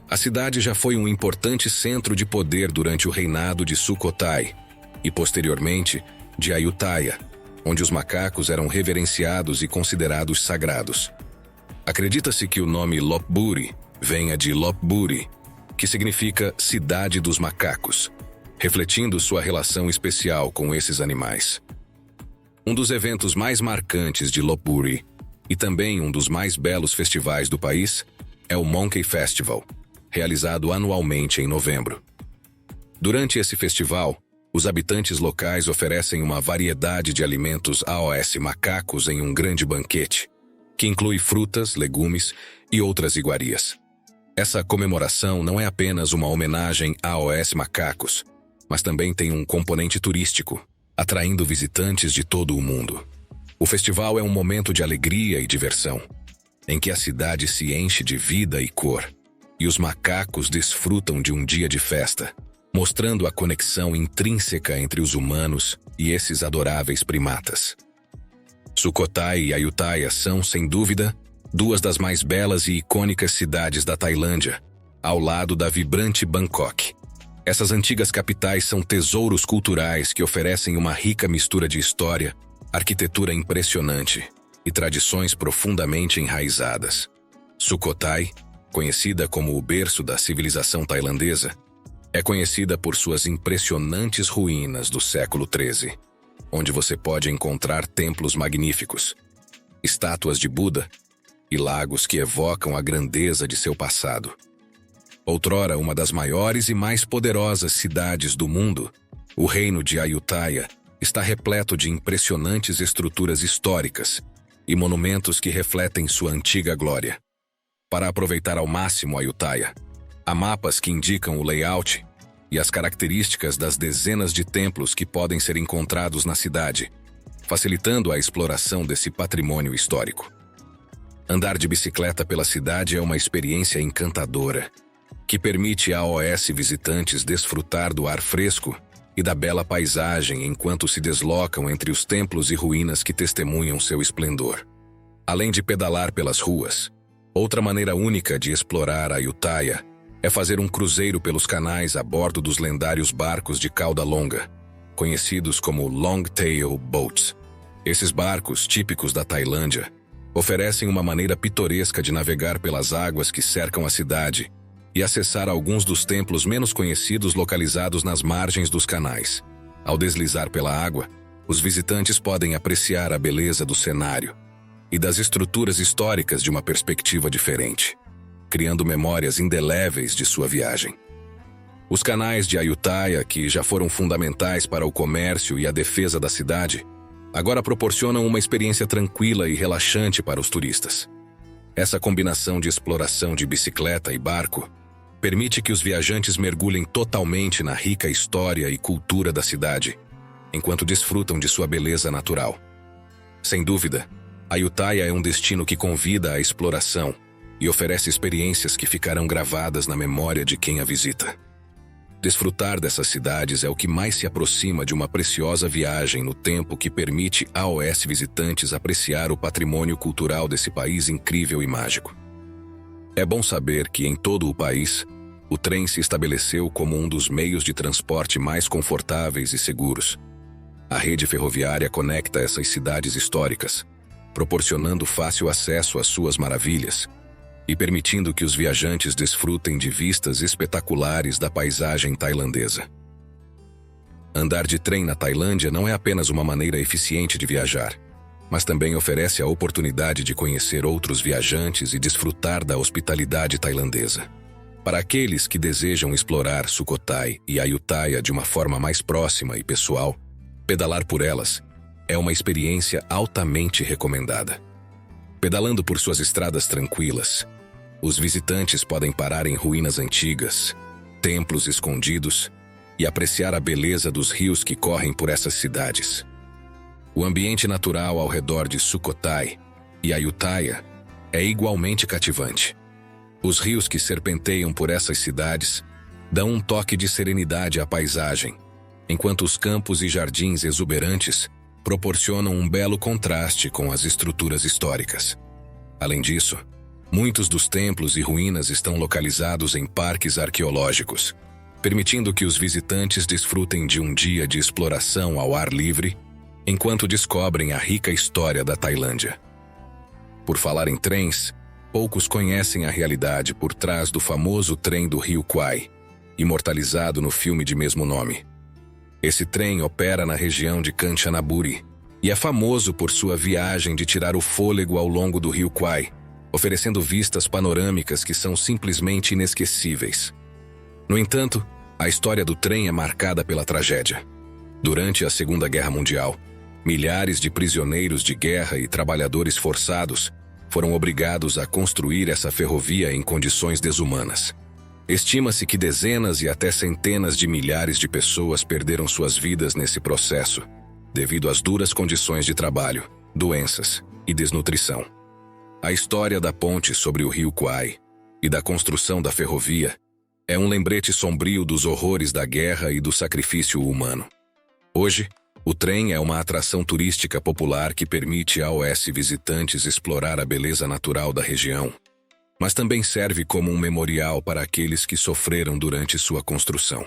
A cidade já foi um importante centro de poder durante o reinado de Sukhothai e, posteriormente, de Ayutthaya, onde os macacos eram reverenciados e considerados sagrados. Acredita-se que o nome Lopburi venha de Lopburi, que significa Cidade dos Macacos, refletindo sua relação especial com esses animais. Um dos eventos mais marcantes de Lopburi, e também um dos mais belos festivais do país, é o Monkey Festival, realizado anualmente em novembro. Durante esse festival, os habitantes locais oferecem uma variedade de alimentos aos macacos em um grande banquete, que inclui frutas, legumes e outras iguarias. Essa comemoração não é apenas uma homenagem aos macacos, mas também tem um componente turístico, atraindo visitantes de todo o mundo. O festival é um momento de alegria e diversão, em que a cidade se enche de vida e cor, e os macacos desfrutam de um dia de festa, mostrando a conexão intrínseca entre os humanos e esses adoráveis primatas. Sukhothai e Ayutthaya são, sem dúvida, duas das mais belas e icônicas cidades da Tailândia, ao lado da vibrante Bangkok. Essas antigas capitais são tesouros culturais que oferecem uma rica mistura de história, arquitetura impressionante e tradições profundamente enraizadas. Sukhothai, conhecida como o berço da civilização tailandesa, é conhecida por suas impressionantes ruínas do século XIII, onde você pode encontrar templos magníficos, estátuas de Buda e lagos que evocam a grandeza de seu passado. Outrora uma das maiores e mais poderosas cidades do mundo, o reino de Ayutthaya está repleto de impressionantes estruturas históricas e monumentos que refletem sua antiga glória. Para aproveitar ao máximo Ayutthaya, há mapas que indicam o layout e as características das dezenas de templos que podem ser encontrados na cidade, facilitando a exploração desse patrimônio histórico. Andar de bicicleta pela cidade é uma experiência encantadora, que permite aos visitantes desfrutar do ar fresco e da bela paisagem enquanto se deslocam entre os templos e ruínas que testemunham seu esplendor. Além de pedalar pelas ruas, outra maneira única de explorar Ayutthaya é fazer um cruzeiro pelos canais a bordo dos lendários barcos de cauda longa, conhecidos como Longtail Boats. Esses barcos, típicos da Tailândia, oferecem uma maneira pitoresca de navegar pelas águas que cercam a cidade e acessar alguns dos templos menos conhecidos localizados nas margens dos canais. Ao deslizar pela água, os visitantes podem apreciar a beleza do cenário e das estruturas históricas de uma perspectiva diferente, criando memórias indeléveis de sua viagem. Os canais de Ayutthaya, que já foram fundamentais para o comércio e a defesa da cidade, agora proporcionam uma experiência tranquila e relaxante para os turistas. Essa combinação de exploração de bicicleta e barco permite que os viajantes mergulhem totalmente na rica história e cultura da cidade, enquanto desfrutam de sua beleza natural. Sem dúvida, Ayutthaya é um destino que convida à exploração e oferece experiências que ficarão gravadas na memória de quem a visita. Desfrutar dessas cidades é o que mais se aproxima de uma preciosa viagem no tempo que permite aos visitantes apreciar o patrimônio cultural desse país incrível e mágico. É bom saber que em todo o país, o trem se estabeleceu como um dos meios de transporte mais confortáveis e seguros. A rede ferroviária conecta essas cidades históricas, proporcionando fácil acesso às suas maravilhas e permitindo que os viajantes desfrutem de vistas espetaculares da paisagem tailandesa. Andar de trem na Tailândia não é apenas uma maneira eficiente de viajar, mas também oferece a oportunidade de conhecer outros viajantes e desfrutar da hospitalidade tailandesa. Para aqueles que desejam explorar Sukhothai e Ayutthaya de uma forma mais próxima e pessoal, pedalar por elas é uma experiência altamente recomendada. Pedalando por suas estradas tranquilas, os visitantes podem parar em ruínas antigas, templos escondidos e apreciar a beleza dos rios que correm por essas cidades. O ambiente natural ao redor de Sukhothai e Ayutthaya é igualmente cativante. Os rios que serpenteiam por essas cidades dão um toque de serenidade à paisagem, enquanto os campos e jardins exuberantes proporcionam um belo contraste com as estruturas históricas. Além disso, muitos dos templos e ruínas estão localizados em parques arqueológicos, permitindo que os visitantes desfrutem de um dia de exploração ao ar livre, enquanto descobrem a rica história da Tailândia. Por falar em trens, poucos conhecem a realidade por trás do famoso trem do Rio Kwai, imortalizado no filme de mesmo nome. Esse trem opera na região de Kanchanaburi e é famoso por sua viagem de tirar o fôlego ao longo do Rio Kwai, oferecendo vistas panorâmicas que são simplesmente inesquecíveis. No entanto, a história do trem é marcada pela tragédia. Durante a Segunda Guerra Mundial, milhares de prisioneiros de guerra e trabalhadores forçados foram obrigados a construir essa ferrovia em condições desumanas. Estima-se que dezenas e até centenas de milhares de pessoas perderam suas vidas nesse processo, devido às duras condições de trabalho, doenças e desnutrição. A história da ponte sobre o Rio Kwai e da construção da ferrovia é um lembrete sombrio dos horrores da guerra e do sacrifício humano. Hoje, o trem é uma atração turística popular que permite aos visitantes explorar a beleza natural da região, mas também serve como um memorial para aqueles que sofreram durante sua construção.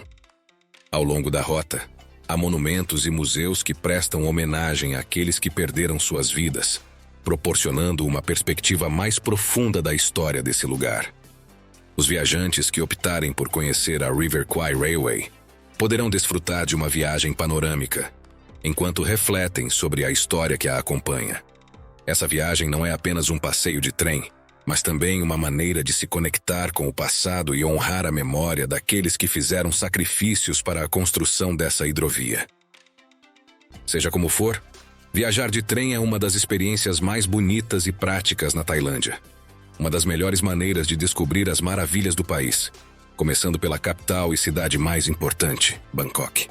Ao longo da rota, há monumentos e museus que prestam homenagem àqueles que perderam suas vidas, proporcionando uma perspectiva mais profunda da história desse lugar. Os viajantes que optarem por conhecer a River Kwai Railway poderão desfrutar de uma viagem panorâmica, enquanto refletem sobre a história que a acompanha. Essa viagem não é apenas um passeio de trem, mas também uma maneira de se conectar com o passado e honrar a memória daqueles que fizeram sacrifícios para a construção dessa hidrovia. Seja como for, viajar de trem é uma das experiências mais bonitas e práticas na Tailândia. Uma das melhores maneiras de descobrir as maravilhas do país, começando pela capital e cidade mais importante, Bangkok.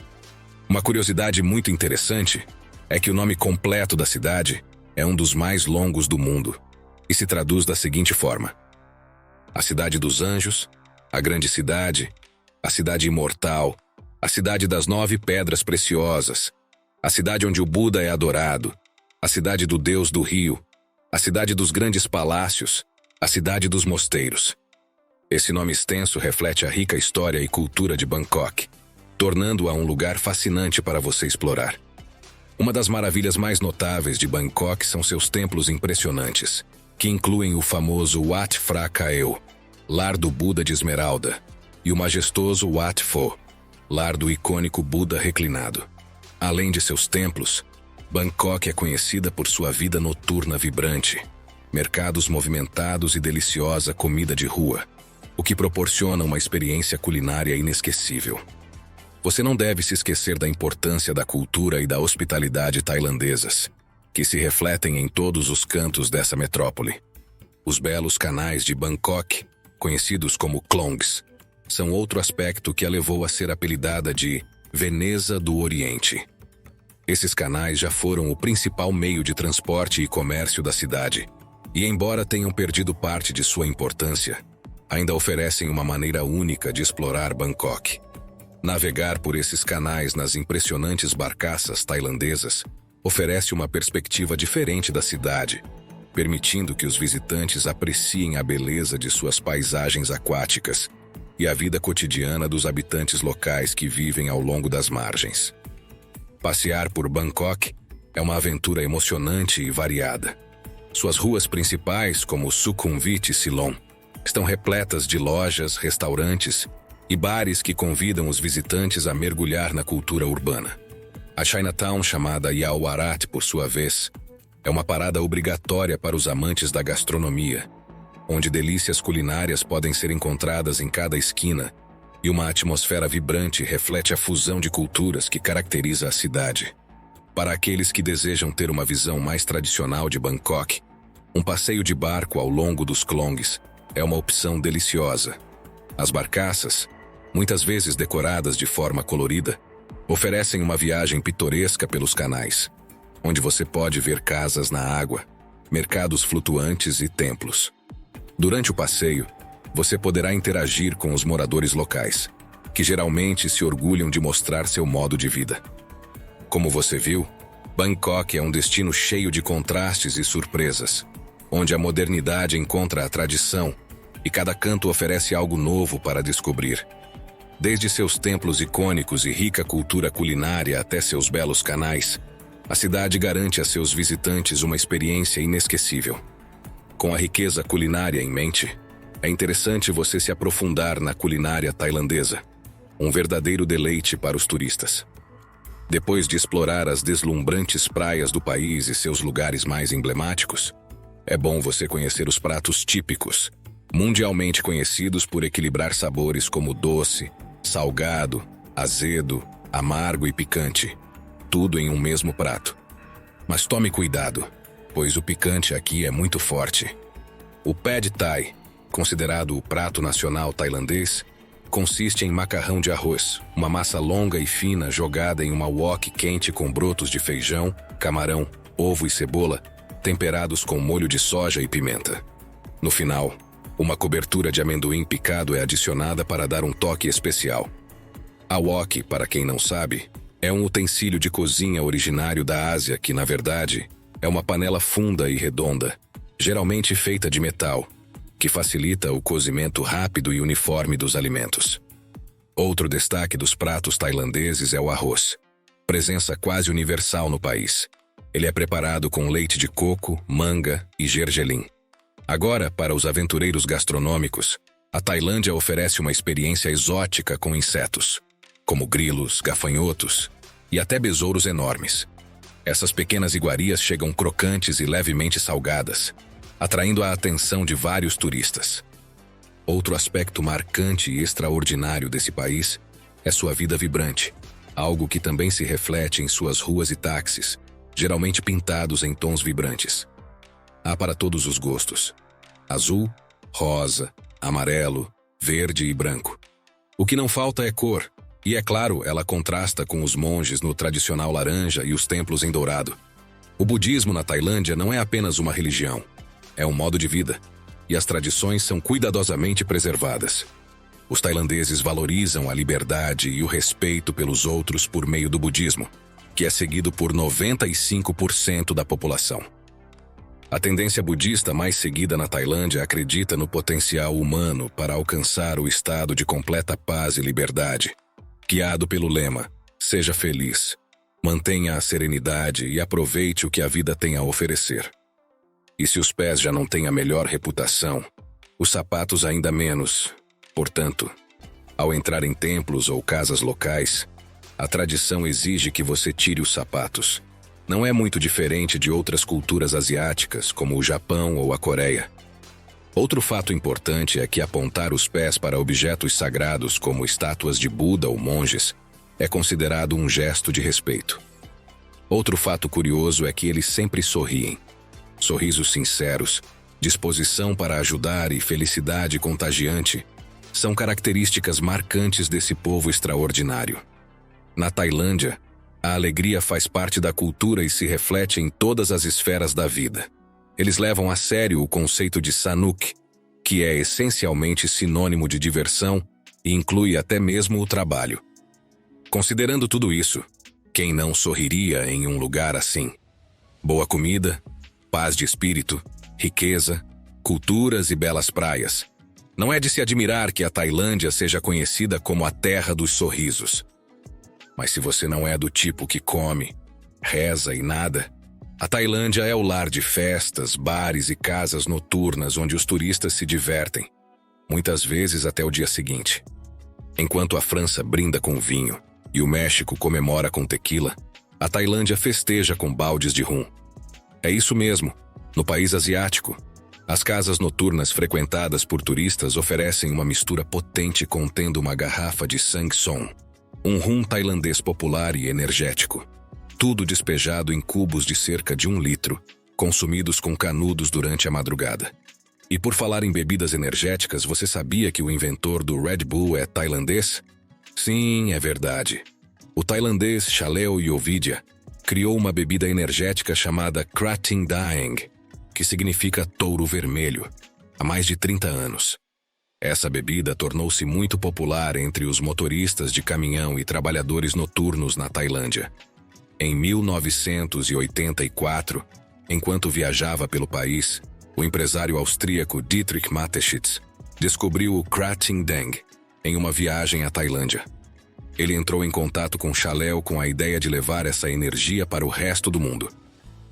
Uma curiosidade muito interessante é que o nome completo da cidade é um dos mais longos do mundo e se traduz da seguinte forma: a Cidade dos Anjos, a Grande Cidade, a Cidade Imortal, a Cidade das 9 Pedras Preciosas, a cidade onde o Buda é adorado, a Cidade do Deus do Rio, a Cidade dos Grandes Palácios, a Cidade dos Mosteiros. Esse nome extenso reflete a rica história e cultura de Bangkok, tornando-a um lugar fascinante para você explorar. Uma das maravilhas mais notáveis de Bangkok são seus templos impressionantes, que incluem o famoso Wat Phra Kaew, lar do Buda de Esmeralda, e o majestoso Wat Pho, lar do icônico Buda reclinado. Além de seus templos, Bangkok é conhecida por sua vida noturna vibrante, mercados movimentados e deliciosa comida de rua, o que proporciona uma experiência culinária inesquecível. Você não deve se esquecer da importância da cultura e da hospitalidade tailandesas, que se refletem em todos os cantos dessa metrópole. Os belos canais de Bangkok, conhecidos como klongs, são outro aspecto que a levou a ser apelidada de Veneza do Oriente. Esses canais já foram o principal meio de transporte e comércio da cidade, e embora tenham perdido parte de sua importância, ainda oferecem uma maneira única de explorar Bangkok. Navegar por esses canais nas impressionantes barcaças tailandesas oferece uma perspectiva diferente da cidade, permitindo que os visitantes apreciem a beleza de suas paisagens aquáticas e a vida cotidiana dos habitantes locais que vivem ao longo das margens. Passear por Bangkok é uma aventura emocionante e variada. Suas ruas principais, como Sukhumvit e Silom, estão repletas de lojas, restaurantes e bares que convidam os visitantes a mergulhar na cultura urbana. A Chinatown, chamada Yaowarat por sua vez, é uma parada obrigatória para os amantes da gastronomia, onde delícias culinárias podem ser encontradas em cada esquina e uma atmosfera vibrante reflete a fusão de culturas que caracteriza a cidade. Para aqueles que desejam ter uma visão mais tradicional de Bangkok, um passeio de barco ao longo dos klongs é uma opção deliciosa. As barcaças, muitas vezes decoradas de forma colorida, oferecem uma viagem pitoresca pelos canais, onde você pode ver casas na água, mercados flutuantes e templos. Durante o passeio, você poderá interagir com os moradores locais, que geralmente se orgulham de mostrar seu modo de vida. Como você viu, Bangkok é um destino cheio de contrastes e surpresas, onde a modernidade encontra a tradição e cada canto oferece algo novo para descobrir. Desde seus templos icônicos e rica cultura culinária até seus belos canais, a cidade garante a seus visitantes uma experiência inesquecível. Com a riqueza culinária em mente, é interessante você se aprofundar na culinária tailandesa, um verdadeiro deleite para os turistas. Depois de explorar as deslumbrantes praias do país e seus lugares mais emblemáticos, é bom você conhecer os pratos típicos, mundialmente conhecidos por equilibrar sabores como doce, salgado, azedo, amargo e picante, tudo em um mesmo prato. Mas tome cuidado, pois o picante aqui é muito forte. O Pad Thai, considerado o prato nacional tailandês, consiste em macarrão de arroz, uma massa longa e fina jogada em uma wok quente com brotos de feijão, camarão, ovo e cebola, temperados com molho de soja e pimenta. No final, uma cobertura de amendoim picado é adicionada para dar um toque especial. A wok, para quem não sabe, é um utensílio de cozinha originário da Ásia que, na verdade, é uma panela funda e redonda, geralmente feita de metal, que facilita o cozimento rápido e uniforme dos alimentos. Outro destaque dos pratos tailandeses é o arroz, presença quase universal no país. Ele é preparado com leite de coco, manga e gergelim. Agora, para os aventureiros gastronômicos, a Tailândia oferece uma experiência exótica com insetos, como grilos, gafanhotos e até besouros enormes. Essas pequenas iguarias chegam crocantes e levemente salgadas, atraindo a atenção de vários turistas. Outro aspecto marcante e extraordinário desse país é sua vida vibrante, algo que também se reflete em suas ruas e táxis, geralmente pintados em tons vibrantes. Há para todos os gostos: azul, rosa, amarelo, verde e branco. O que não falta é cor, e é claro, ela contrasta com os monges no tradicional laranja e os templos em dourado. O budismo na Tailândia não é apenas uma religião, é um modo de vida, e as tradições são cuidadosamente preservadas. Os tailandeses valorizam a liberdade e o respeito pelos outros por meio do budismo, que é seguido por 95% da população. A tendência budista mais seguida na Tailândia acredita no potencial humano para alcançar o estado de completa paz e liberdade, guiado pelo lema: seja feliz, mantenha a serenidade e aproveite o que a vida tem a oferecer. E se os pés já não têm a melhor reputação, os sapatos ainda menos. Portanto, ao entrar em templos ou casas locais, a tradição exige que você tire os sapatos. Não é muito diferente de outras culturas asiáticas, como o Japão ou a Coreia. Outro fato importante é que apontar os pés para objetos sagrados como estátuas de Buda ou monges é considerado um gesto de respeito. Outro fato curioso é que eles sempre sorriem. Sorrisos sinceros, disposição para ajudar e felicidade contagiante são características marcantes desse povo extraordinário. Na Tailândia, a alegria faz parte da cultura e se reflete em todas as esferas da vida. Eles levam a sério o conceito de Sanuk, que é essencialmente sinônimo de diversão e inclui até mesmo o trabalho. Considerando tudo isso, quem não sorriria em um lugar assim? Boa comida, paz de espírito, riqueza, culturas e belas praias. Não é de se admirar que a Tailândia seja conhecida como a terra dos sorrisos. Mas se você não é do tipo que come, reza e nada, a Tailândia é o lar de festas, bares e casas noturnas onde os turistas se divertem, muitas vezes até o dia seguinte. Enquanto a França brinda com vinho e o México comemora com tequila, a Tailândia festeja com baldes de rum. É isso mesmo, no país asiático, as casas noturnas frequentadas por turistas oferecem uma mistura potente contendo uma garrafa de Sang Som, um rum tailandês popular e energético. Tudo despejado em cubos de cerca de 1 litro, consumidos com canudos durante a madrugada. E por falar em bebidas energéticas, você sabia que o inventor do Red Bull é tailandês? Sim, é verdade. O tailandês Chaleo Yovidia criou uma bebida energética chamada Krating Daeng, que significa touro vermelho, há mais de 30 anos. Essa bebida tornou-se muito popular entre os motoristas de caminhão e trabalhadores noturnos na Tailândia. Em 1984, enquanto viajava pelo país, o empresário austríaco Dietrich Mateschitz descobriu o Krating Daeng em uma viagem à Tailândia. Ele entrou em contato com Chaleo com a ideia de levar essa energia para o resto do mundo.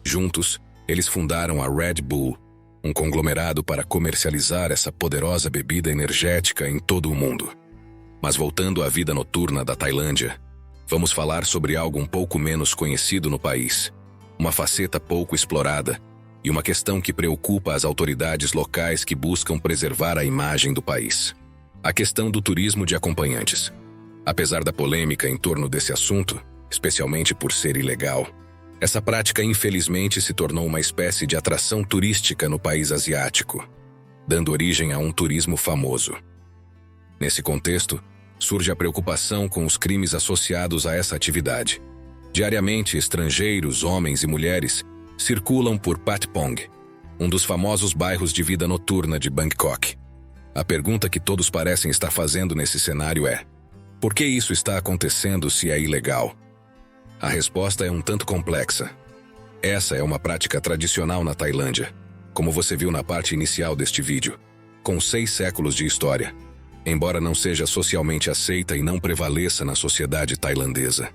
Juntos, eles fundaram a Red Bull, um conglomerado para comercializar essa poderosa bebida energética em todo o mundo. Mas voltando à vida noturna da Tailândia, vamos falar sobre algo um pouco menos conhecido no país, uma faceta pouco explorada e uma questão que preocupa as autoridades locais que buscam preservar a imagem do país: a questão do turismo de acompanhantes. Apesar da polêmica em torno desse assunto, especialmente por ser ilegal, essa prática infelizmente se tornou uma espécie de atração turística no país asiático, dando origem a um turismo famoso. Nesse contexto, surge a preocupação com os crimes associados a essa atividade. Diariamente, estrangeiros, homens e mulheres, circulam por Patpong, um dos famosos bairros de vida noturna de Bangkok. A pergunta que todos parecem estar fazendo nesse cenário é: por que isso está acontecendo se é ilegal? A resposta é um tanto complexa. Essa é uma prática tradicional na Tailândia, como você viu na parte inicial deste vídeo. com 6 séculos de história, embora não seja socialmente aceita e não prevaleça na sociedade tailandesa.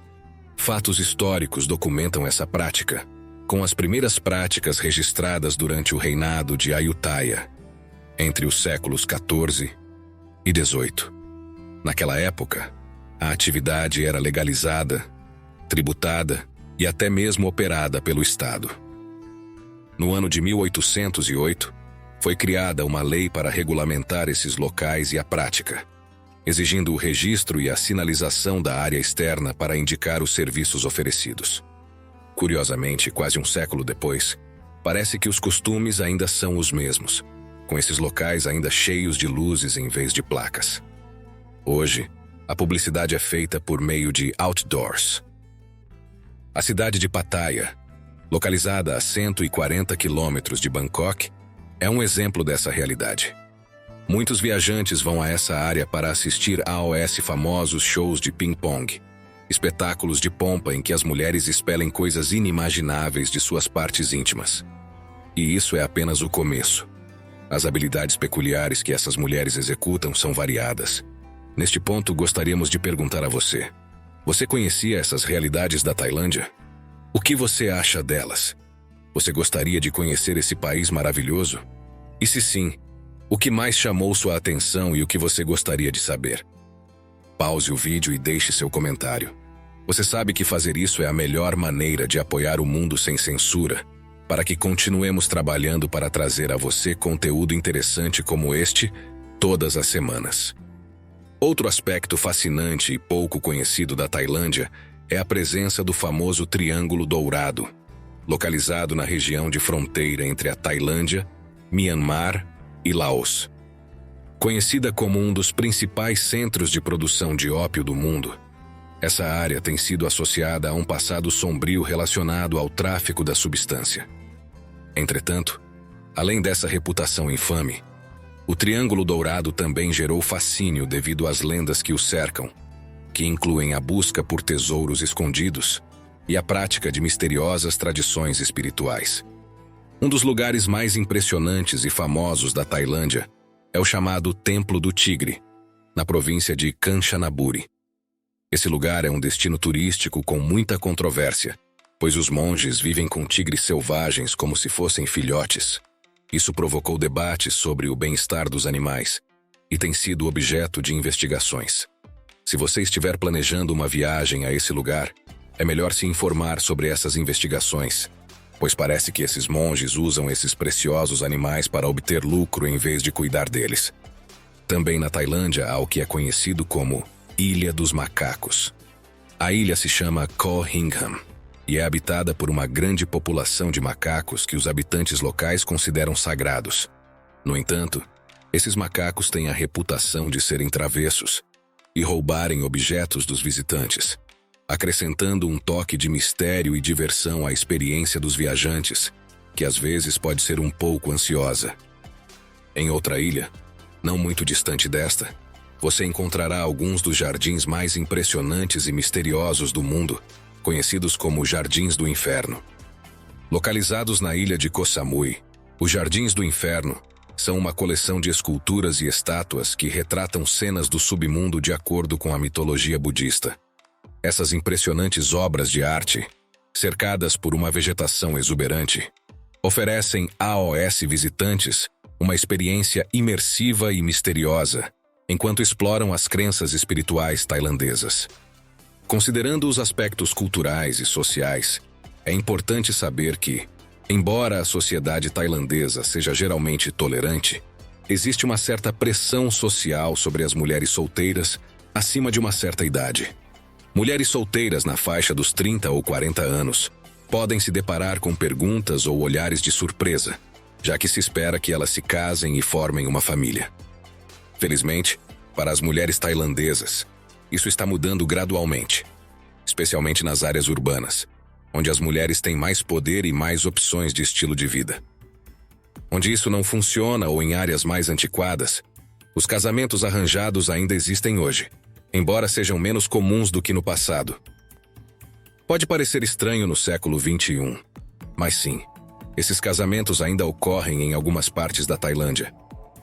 Fatos históricos documentam essa prática, com as primeiras práticas registradas durante o reinado de Ayutthaya, entre os séculos XIV e XVIII. Naquela época, a atividade era legalizada, tributada e até mesmo operada pelo Estado. No ano de 1808, foi criada uma lei para regulamentar esses locais e a prática, exigindo o registro e a sinalização da área externa para indicar os serviços oferecidos. Curiosamente, quase um século depois, parece que os costumes ainda são os mesmos, com esses locais ainda cheios de luzes em vez de placas. Hoje, a publicidade é feita por meio de outdoors. A cidade de Pattaya, localizada a 140 quilômetros de Bangkok, é um exemplo dessa realidade. Muitos viajantes vão a essa área para assistir aos famosos shows de ping-pong, espetáculos de pompa em que as mulheres expelem coisas inimagináveis de suas partes íntimas. E isso é apenas o começo. As habilidades peculiares que essas mulheres executam são variadas. Neste ponto, gostaríamos de perguntar a você: você conhecia essas realidades da Tailândia? O que você acha delas? Você gostaria de conhecer esse país maravilhoso? E se sim, o que mais chamou sua atenção e o que você gostaria de saber? Pause o vídeo e deixe seu comentário. Você sabe que fazer isso é a melhor maneira de apoiar o mundo sem censura, para que continuemos trabalhando para trazer a você conteúdo interessante como este todas as semanas. Outro aspecto fascinante e pouco conhecido da Tailândia é a presença do famoso Triângulo Dourado, localizado na região de fronteira entre a Tailândia, Myanmar e Laos. Conhecida como um dos principais centros de produção de ópio do mundo, essa área tem sido associada a um passado sombrio relacionado ao tráfico da substância. Entretanto, além dessa reputação infame, o Triângulo Dourado também gerou fascínio devido às lendas que o cercam, que incluem a busca por tesouros escondidos e a prática de misteriosas tradições espirituais. Um dos lugares mais impressionantes e famosos da Tailândia é o chamado Templo do Tigre, na província de Kanchanaburi. Esse lugar é um destino turístico com muita controvérsia, pois os monges vivem com tigres selvagens como se fossem filhotes. Isso provocou debates sobre o bem-estar dos animais e tem sido objeto de investigações. Se você estiver planejando uma viagem a esse lugar, é melhor se informar sobre essas investigações, pois parece que esses monges usam esses preciosos animais para obter lucro em vez de cuidar deles. Também na Tailândia há o que é conhecido como Ilha dos Macacos. A ilha se chama Koh Hingham e é habitada por uma grande população de macacos que os habitantes locais consideram sagrados. No entanto, esses macacos têm a reputação de serem travessos e roubarem objetos dos visitantes, acrescentando um toque de mistério e diversão à experiência dos viajantes, que às vezes pode ser um pouco ansiosa. Em outra ilha, não muito distante desta, você encontrará alguns dos jardins mais impressionantes e misteriosos do mundo, conhecidos como Jardins do Inferno. Localizados na ilha de Koh Samui, os Jardins do Inferno são uma coleção de esculturas e estátuas que retratam cenas do submundo de acordo com a mitologia budista. Essas impressionantes obras de arte, cercadas por uma vegetação exuberante, oferecem aos visitantes uma experiência imersiva e misteriosa, enquanto exploram as crenças espirituais tailandesas. Considerando os aspectos culturais e sociais, é importante saber que, embora a sociedade tailandesa seja geralmente tolerante, existe uma certa pressão social sobre as mulheres solteiras acima de uma certa idade. Mulheres solteiras na faixa dos 30 ou 40 anos podem se deparar com perguntas ou olhares de surpresa, já que se espera que elas se casem e formem uma família. Felizmente, para as mulheres tailandesas, isso está mudando gradualmente, especialmente nas áreas urbanas, onde as mulheres têm mais poder e mais opções de estilo de vida. Onde isso não funciona ou em áreas mais antiquadas, os casamentos arranjados ainda existem hoje, embora sejam menos comuns do que no passado. Pode parecer estranho no século XXI, mas sim, esses casamentos ainda ocorrem em algumas partes da Tailândia.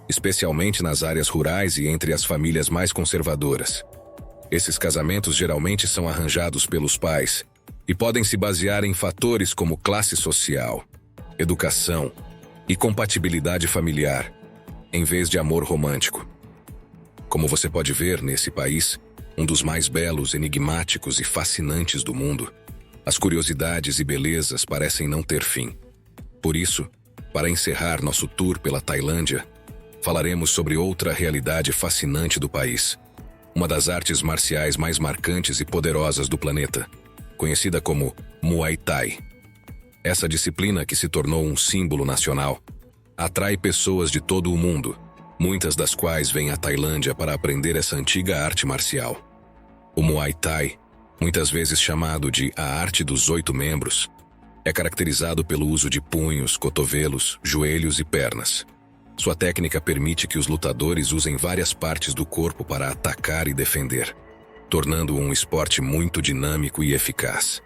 especialmente nas áreas rurais e entre as famílias mais conservadoras. Esses casamentos geralmente são arranjados pelos pais e podem se basear em fatores como classe social, educação e compatibilidade familiar, em vez de amor romântico. Como você pode ver nesse país, um dos mais belos, enigmáticos e fascinantes do mundo, as curiosidades e belezas parecem não ter fim. Por isso, para encerrar nosso tour pela Tailândia, falaremos sobre outra realidade fascinante do país, uma das artes marciais mais marcantes e poderosas do planeta, conhecida como Muay Thai. Essa disciplina, que se tornou um símbolo nacional, atrai pessoas de todo o mundo, muitas das quais vêm à Tailândia para aprender essa antiga arte marcial. O Muay Thai, muitas vezes chamado de a arte dos 8 membros, é caracterizado pelo uso de punhos, cotovelos, joelhos e pernas. Sua técnica permite que os lutadores usem várias partes do corpo para atacar e defender, tornando-o um esporte muito dinâmico e eficaz.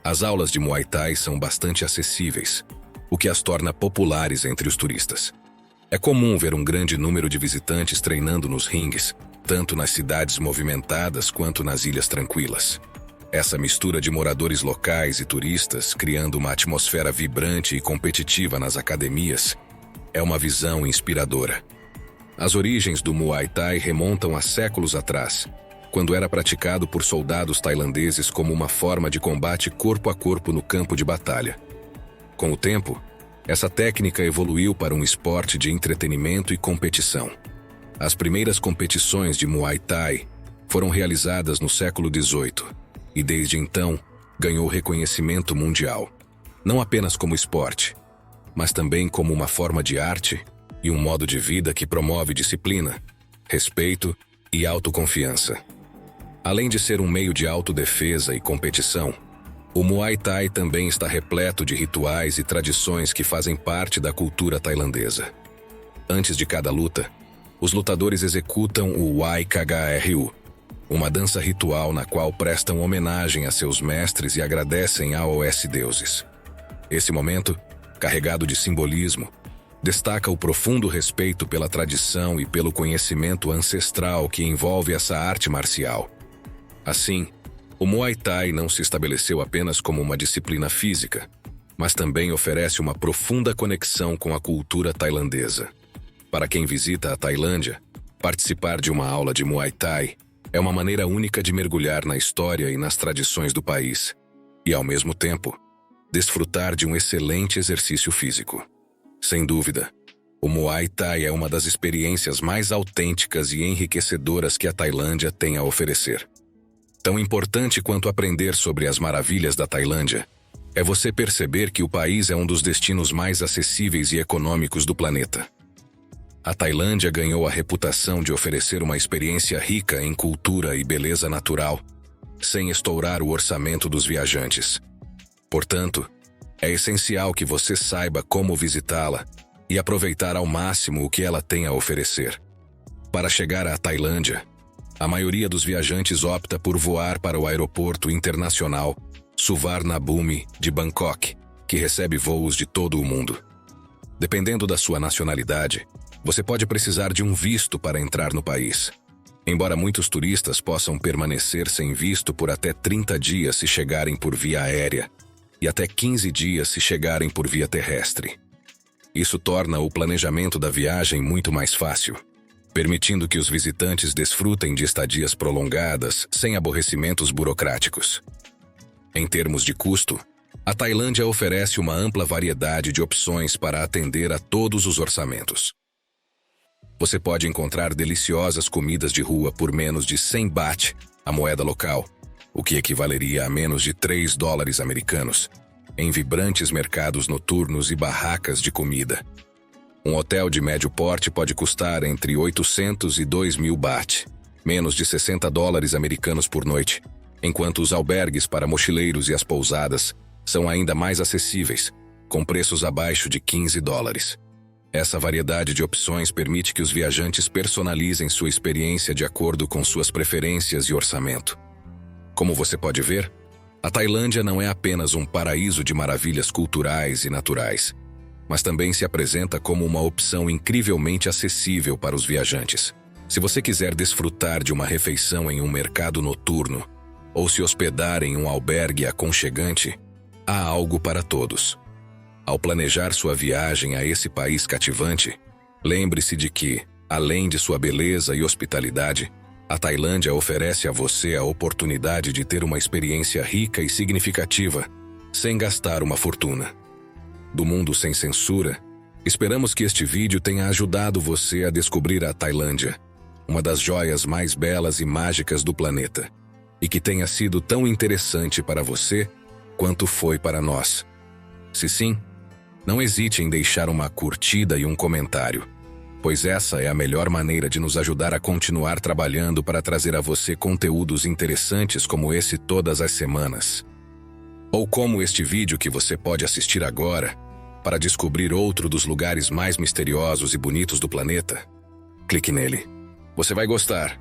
As aulas de Muay Thai são bastante acessíveis, o que as torna populares entre os turistas. É comum ver um grande número de visitantes treinando nos ringues, tanto nas cidades movimentadas quanto nas ilhas tranquilas. Essa mistura de moradores locais e turistas, criando uma atmosfera vibrante e competitiva nas academias, é uma visão inspiradora. As origens do Muay Thai remontam a séculos atrás, quando era praticado por soldados tailandeses como uma forma de combate corpo a corpo no campo de batalha. Com o tempo, essa técnica evoluiu para um esporte de entretenimento e competição. As primeiras competições de Muay Thai foram realizadas no século XVIII e, desde então, ganhou reconhecimento mundial, não apenas como esporte, mas também como uma forma de arte e um modo de vida que promove disciplina, respeito e autoconfiança. Além de ser um meio de autodefesa e competição, o Muay Thai também está repleto de rituais e tradições que fazem parte da cultura tailandesa. Antes de cada luta, os lutadores executam o Wai-KGRU, uma dança ritual na qual prestam homenagem a seus mestres e agradecem aos deuses. Esse momento, carregado de simbolismo, destaca o profundo respeito pela tradição e pelo conhecimento ancestral que envolve essa arte marcial. Assim, o Muay Thai não se estabeleceu apenas como uma disciplina física, mas também oferece uma profunda conexão com a cultura tailandesa. Para quem visita a Tailândia, participar de uma aula de Muay Thai é uma maneira única de mergulhar na história e nas tradições do país, e, ao mesmo tempo, desfrutar de um excelente exercício físico. Sem dúvida, o Muay Thai é uma das experiências mais autênticas e enriquecedoras que a Tailândia tem a oferecer. Tão importante quanto aprender sobre as maravilhas da Tailândia é você perceber que o país é um dos destinos mais acessíveis e econômicos do planeta. A Tailândia ganhou a reputação de oferecer uma experiência rica em cultura e beleza natural, sem estourar o orçamento dos viajantes. Portanto, é essencial que você saiba como visitá-la e aproveitar ao máximo o que ela tem a oferecer. Para chegar à Tailândia, a maioria dos viajantes opta por voar para o aeroporto internacional Suvarnabhumi de Bangkok, que recebe voos de todo o mundo. Dependendo da sua nacionalidade, você pode precisar de um visto para entrar no país. Embora muitos turistas possam permanecer sem visto por até 30 dias se chegarem por via aérea, e até 15 dias se chegarem por via terrestre. Isso torna o planejamento da viagem muito mais fácil, permitindo que os visitantes desfrutem de estadias prolongadas sem aborrecimentos burocráticos. Em termos de custo, a Tailândia oferece uma ampla variedade de opções para atender a todos os orçamentos. Você pode encontrar deliciosas comidas de rua por menos de 100 baht, a moeda local, o que equivaleria a menos de 3 dólares americanos, em vibrantes mercados noturnos e barracas de comida. Um hotel de médio porte pode custar entre 800 e 2.000 baht, menos de 60 dólares americanos por noite, enquanto os albergues para mochileiros e as pousadas são ainda mais acessíveis, com preços abaixo de 15 dólares. Essa variedade de opções permite que os viajantes personalizem sua experiência de acordo com suas preferências e orçamento. Como você pode ver, a Tailândia não é apenas um paraíso de maravilhas culturais e naturais. mas também se apresenta como uma opção incrivelmente acessível para os viajantes. Se você quiser desfrutar de uma refeição em um mercado noturno ou se hospedar em um albergue aconchegante, há algo para todos. Ao planejar sua viagem a esse país cativante, lembre-se de que, além de sua beleza e hospitalidade, a Tailândia oferece a você a oportunidade de ter uma experiência rica e significativa, sem gastar uma fortuna. Do Mundo Sem Censura, esperamos que este vídeo tenha ajudado você a descobrir a Tailândia, uma das joias mais belas e mágicas do planeta, e que tenha sido tão interessante para você quanto foi para nós. Se sim, não hesite em deixar uma curtida e um comentário, pois essa é a melhor maneira de nos ajudar a continuar trabalhando para trazer a você conteúdos interessantes como esse todas as semanas. Ou como este vídeo que você pode assistir agora, para descobrir outro dos lugares mais misteriosos e bonitos do planeta. Clique nele. Você vai gostar.